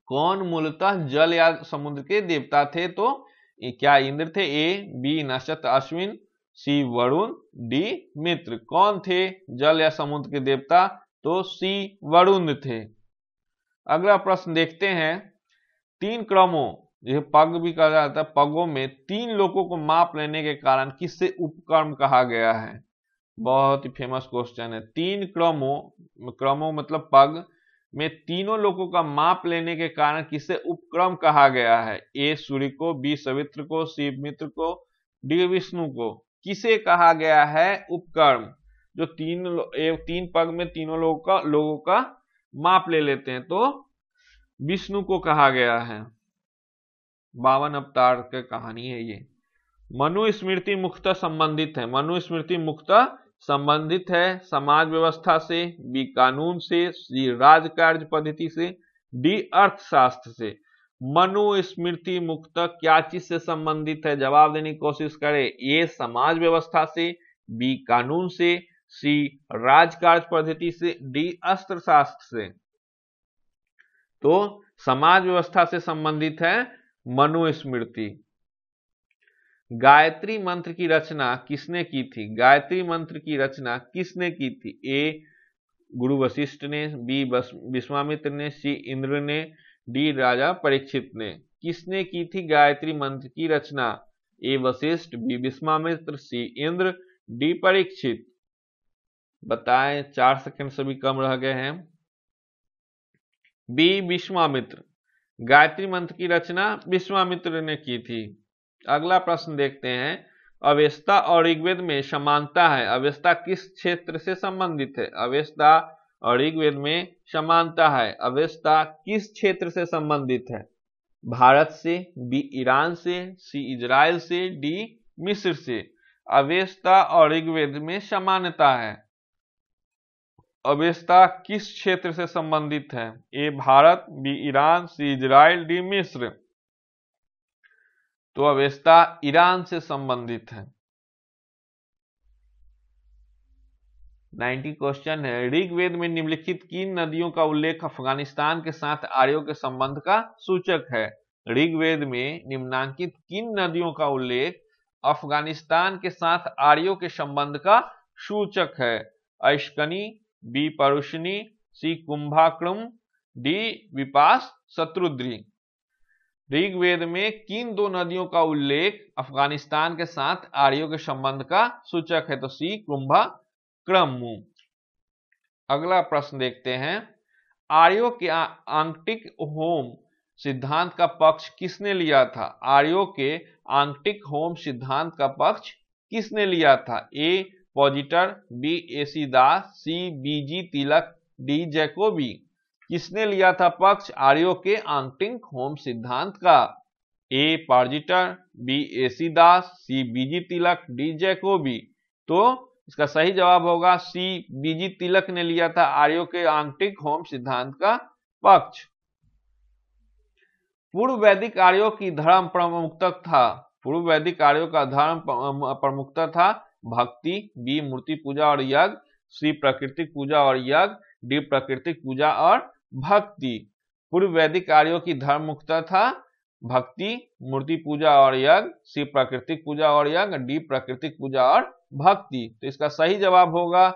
कौन मूलतः जल या समुद्र के देवता थे? तो क्या इंद्र थे? ए, बी नासत्य अश्विन, सी वरुण, डी मित्र। कौन थे जल या समुद्र के देवता? तो सी वरुण थे। अगला प्रश्न देखते हैं, तीन क्रमों, यह पग भी कहा जाता है, पगों में तीन लोगों को माप लेने के कारण किससे उपक्रम कहा गया है? बहुत ही फेमस क्वेश्चन है। तीन क्रमों मतलब पग में तीनों लोगों का माप लेने के कारण किसे उपक्रम कहा गया है? ए सूर्य को, बी सवित्र को, सी मित्र को, डी विष्णु को। किसे कहा गया है उपक्रम? जो तीन पग में तीनों लोगों का माप ले लेते हैं, तो विष्णु को कहा गया है। 52 अवतार की कहानी है ये। मनुस्मृति मुख्यतः संबंधित है, मनुस्मृति मुख्यतः संबंधित है समाज व्यवस्था से, बी कानून से, सी राजकार्य पद्धति से, डी अर्थशास्त्र से। मनुस्मृति मुख्यतः क्या चीज से संबंधित है? जवाब देने की कोशिश करें। ए समाज व्यवस्था से, बी कानून से, सी राजकार्य पद्धति से, डी अर्थशास्त्र से। तो समाज व्यवस्था से संबंधित है मनुस्मृति। गायत्री मंत्र की रचना किसने की थी? गायत्री मंत्र की रचना किसने की थी? ए गुरु वशिष्ठ ने, बी विश्वामित्र ने, सी इंद्र ने, डी राजा परीक्षित ने। किसने की थी गायत्री मंत्र की रचना? ए वशिष्ठ, बी विश्वामित्र, सी इंद्र, डी परीक्षित। बताएं, 4 सेकंड से भी कम रह गए हैं। बी विश्वामित्र, गायत्री मंत्र की रचना विश्वामित्र ने की थी। अगला प्रश्न देखते हैं, अवेस्ता और ऋग्वेद में समानता है, अवेस्ता किस क्षेत्र से संबंधित है? अवेस्ता और ऋग्वेद में समानता है, अवेस्ता किस क्षेत्र से संबंधित है? भारत से, बी ईरान से, सी इजराइल से, डी मिस्र से। अवेस्ता और ऋग्वेद में समानता है। अवेस्ता किस क्षेत्र से संबंधित है? A Bharat, B Iran, C Israel, D मिस्र। तो अवेस्ता ईरान से संबंधित है। 90 क्वेश्चन है। ऋग्वेद में निम्नलिखित किन नदियों का उल्लेख अफगानिस्तान के साथ आर्यों के संबंध का सूचक है? ऋग्वेद में निम्नांकित किन नदियों का उल्लेख अफगानिस्तान के साथ आर्यों के संबंध का सूचक है? अश्कनी, बी परुष्णी, सी कुंभाक्रम, डी विपास शत्रुद्री। ऋग्वेद में किन दो नदियों का उल्लेख अफगानिस्तान के साथ आर्यों के संबंध का सूचक है? तो सी कुंभाक्रम। अगला प्रश्न देखते हैं, आर्यों के आंकटिक होम सिद्धांत का पक्ष किसने लिया था? आर्यों के आंकटिक होम सिद्धांत का पक्ष किसने लिया था? ए पॉजिटर, बी एसी दास, सी बीजी तिलक, डी जैकोबी। किसने लिया था पक्ष आर्यों के आंकटिक होम सिद्धांत का? ए पॉजिटर, बी एसी दास, सी बीजी तिलक, डी जैकोबी। तो इसका सही जवाब होगा सी बीजी तिलक ने लिया था आर्यों के आंकटिक होम सिद्धांत का पक्ष। पूर्व वैदिक आर्यों की धर्म प्रमुखता था। पूर्व वैदिक आर्यों का धर्म प्रमुखता था भक्ति, बी मूर्ति पूजा और यज्ञ, सी प्राकृतिक पूजा और यज्ञ, डी प्राकृतिक पूजा और भक्ति। पूर्व वैदिक आर्यों की धर्म मुक्ता था भक्ति, मूर्ति पूजा और यज्ञ, सी प्राकृतिक पूजा और यज्ञ, डी प्राकृतिक पूजा और भक्ति। तो इसका सही जवाब होगा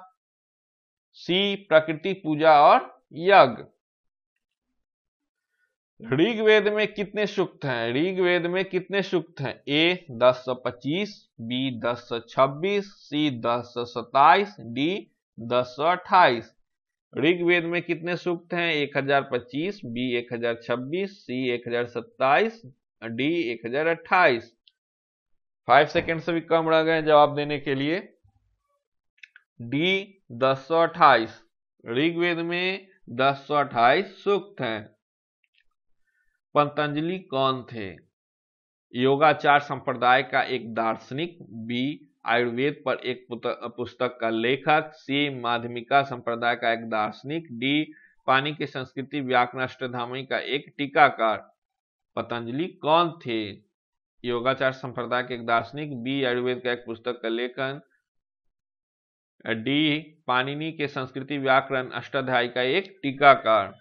सी प्राकृतिक पूजा और यज्ञ। ऋग्वेद में कितने सूक्त हैं? ऋग्वेद में कितने सूक्त हैं? ए 1025, बी 1026, सी 1027, डी 1028। ऋग्वेद में कितने सूक्त हैं? 1025, बी 1026, सी 1027, डी 1028। 5 सेकेंड से भी कम रह गए जवाब देने के लिए। डी 1028। ऋग्वेद में 1028 सूक्त हैं। पतंजलि कौन थे? योगाचार संप्रदाय का एक दार्शनिक, बी आयुर्वेद पर एक पुस्तक का लेखक, सी माध्यमिका संप्रदाय का एक दार्शनिक, डी पानी की संस्कृति व्याकरण अष्टधामी का एक टीकाकार। पतंजलि कौन थे? योगाचार संप्रदाय के एक दार्शनिक, बी आयुर्वेद का एक पुस्तक का लेखन, डी पाणिनि के संस्कृति व्याकरण अष्टाध्यायी का एक टीकाकार।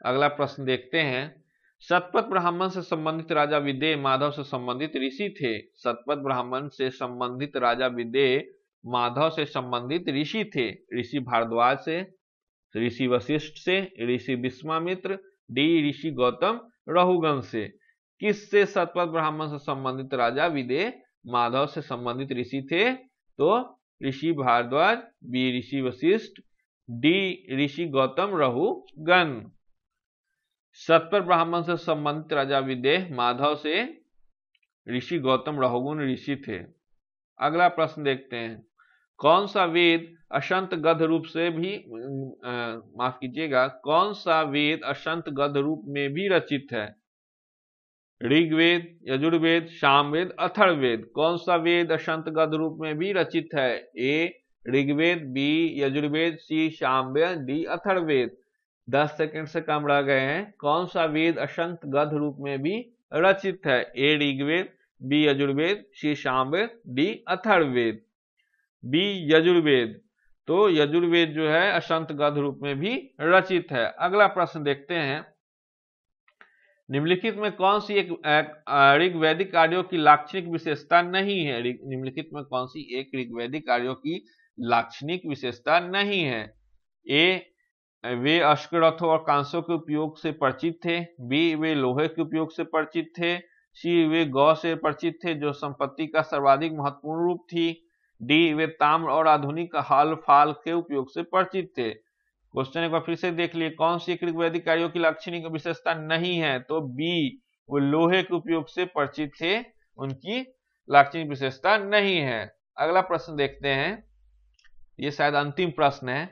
अगला प्रश्न देखते हैं, शतपथ ब्राह्मण से संबंधित राजा विदेह माधव से संबंधित ऋषि थे। शतपथ ब्राह्मण से संबंधित राजा विदेह माधव से संबंधित ऋषि थे। ऋषि भारद्वाज से, ऋषि वशिष्ठ से, ऋषि विश्वामित्र, डी ऋषि गौतम रहुगण से। किससे शतपथ ब्राह्मण से संबंधित राजा विदेह माधव से संबंधित ऋषि थे? तो ऋषि भारद्वाज, बी ऋषि वशिष्ठ, डी ऋषि गौतम रहुगण। शतपथ ब्राह्मण से संबंधित राजा विदेह माधव से ऋषि गौतम रहुगुण ऋषि थे। अगला प्रश्न देखते हैं, कौन सा वेद अशंत गद्य रूप से भी माफ कीजिएगा, कौन सा वेद अशंत गद्य रूप में भी रचित है? ऋग्वेद, यजुर्वेद, सामवेद, अथर्ववेद। कौन सा वेद अशंत गद्य रूप में भी रचित है? ए ऋग्वेद, बी यजुर्वेद, सी सामवेद, डी अथर्ववेद। 10 सेकंड से कम रह गए हैं। कौन सा वेद अशंत गद्य रूप में भी रचित है? ए ऋग्वेद, बी यजुर्वेद, सी सामवेद, डी अथर्ववेद। बी यजुर्वेद। तो यजुर्वेद जो है अशंत गद्य रूप में भी रचित है। अगला प्रश्न देखते हैं, निम्नलिखित में कौन सी एक ऋग्वैदिक कार्यों की लाक्षणिक विशेषता नहीं है? निम्नलिखित में कौन सी एक ऋग्वैदिक कार्यों की लाक्षणिक विशेषता नहीं है? ए वे अश्वरथों और कांसों के उपयोग से परिचित थे, बी वे लोहे के उपयोग से परिचित थे, सी वे गौ से परिचित थे जो संपत्ति का सर्वाधिक महत्वपूर्ण रूप थी, डी वे ताम्र और आधुनिक हल फाल के उपयोग से परिचित थे। क्वेश्चन एक बार फिर से देख लिए, कौन सी एक ऋग्वैदिक कार्यों की लाक्षणिक विशेषता नहीं है? तो बी वो लोहे के उपयोग से परिचित थे, उनकी लाक्षणिक विशेषता नहीं है। अगला प्रश्न देखते हैं, ये शायद अंतिम प्रश्न है,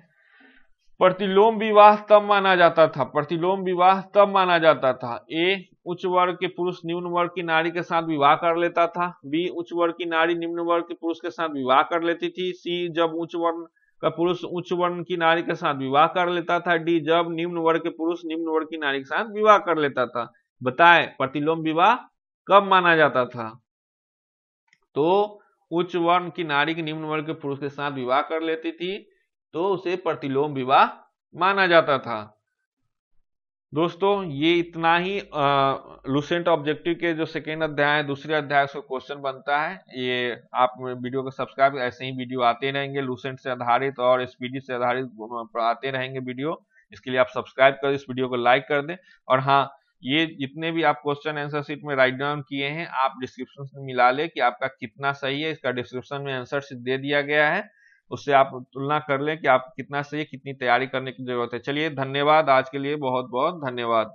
प्रतिलोम विवाह तब माना जाता था? प्रतिलोम विवाह तब माना जाता था? ए उच्च वर्ग के पुरुष निम्न वर्ग की नारी के साथ विवाह कर लेता था, बी उच्च वर्ग की नारी निम्न वर्ग के पुरुष के साथ विवाह कर लेती थी, सी जब उच्च वर्ण का पुरुष उच्च वर्ण की नारी के साथ विवाह कर लेता था, डी जब निम्न वर्ग के पुरुष निम्न वर्ग की नारी के साथ विवाह कर लेता था। बताएं प्रतिलोम विवाह कब माना जाता था? तो उच्च वर्ण की नारी की निम्न वर्ग के पुरुष के साथ विवाह कर लेती थी तो उसे प्रतिलोम विवाह माना जाता था। दोस्तों ये इतना ही लुसेंट ऑब्जेक्टिव के जो सेकेंड अध्याय है, दूसरे अध्याय से क्वेश्चन बनता है। ये आप वीडियो को सब्सक्राइब, ऐसे ही वीडियो आते रहेंगे लुसेंट से आधारित और एसपीडी से आधारित आते रहेंगे वीडियो। इसके लिए आप सब्सक्राइब कर, इस वीडियो को लाइक कर दें। और हाँ, ये जितने भी आप क्वेश्चन आंसर शीट में राइट डाउन किए हैं आप डिस्क्रिप्शन में मिला ले कि आपका कितना सही है। इसका डिस्क्रिप्शन में आंसर शीट दे दिया गया है, उससे आप तुलना कर लें कि आप कितना सही है, कितनी तैयारी करने की जरूरत है। चलिए धन्यवाद, आज के लिए बहुत बहुत धन्यवाद।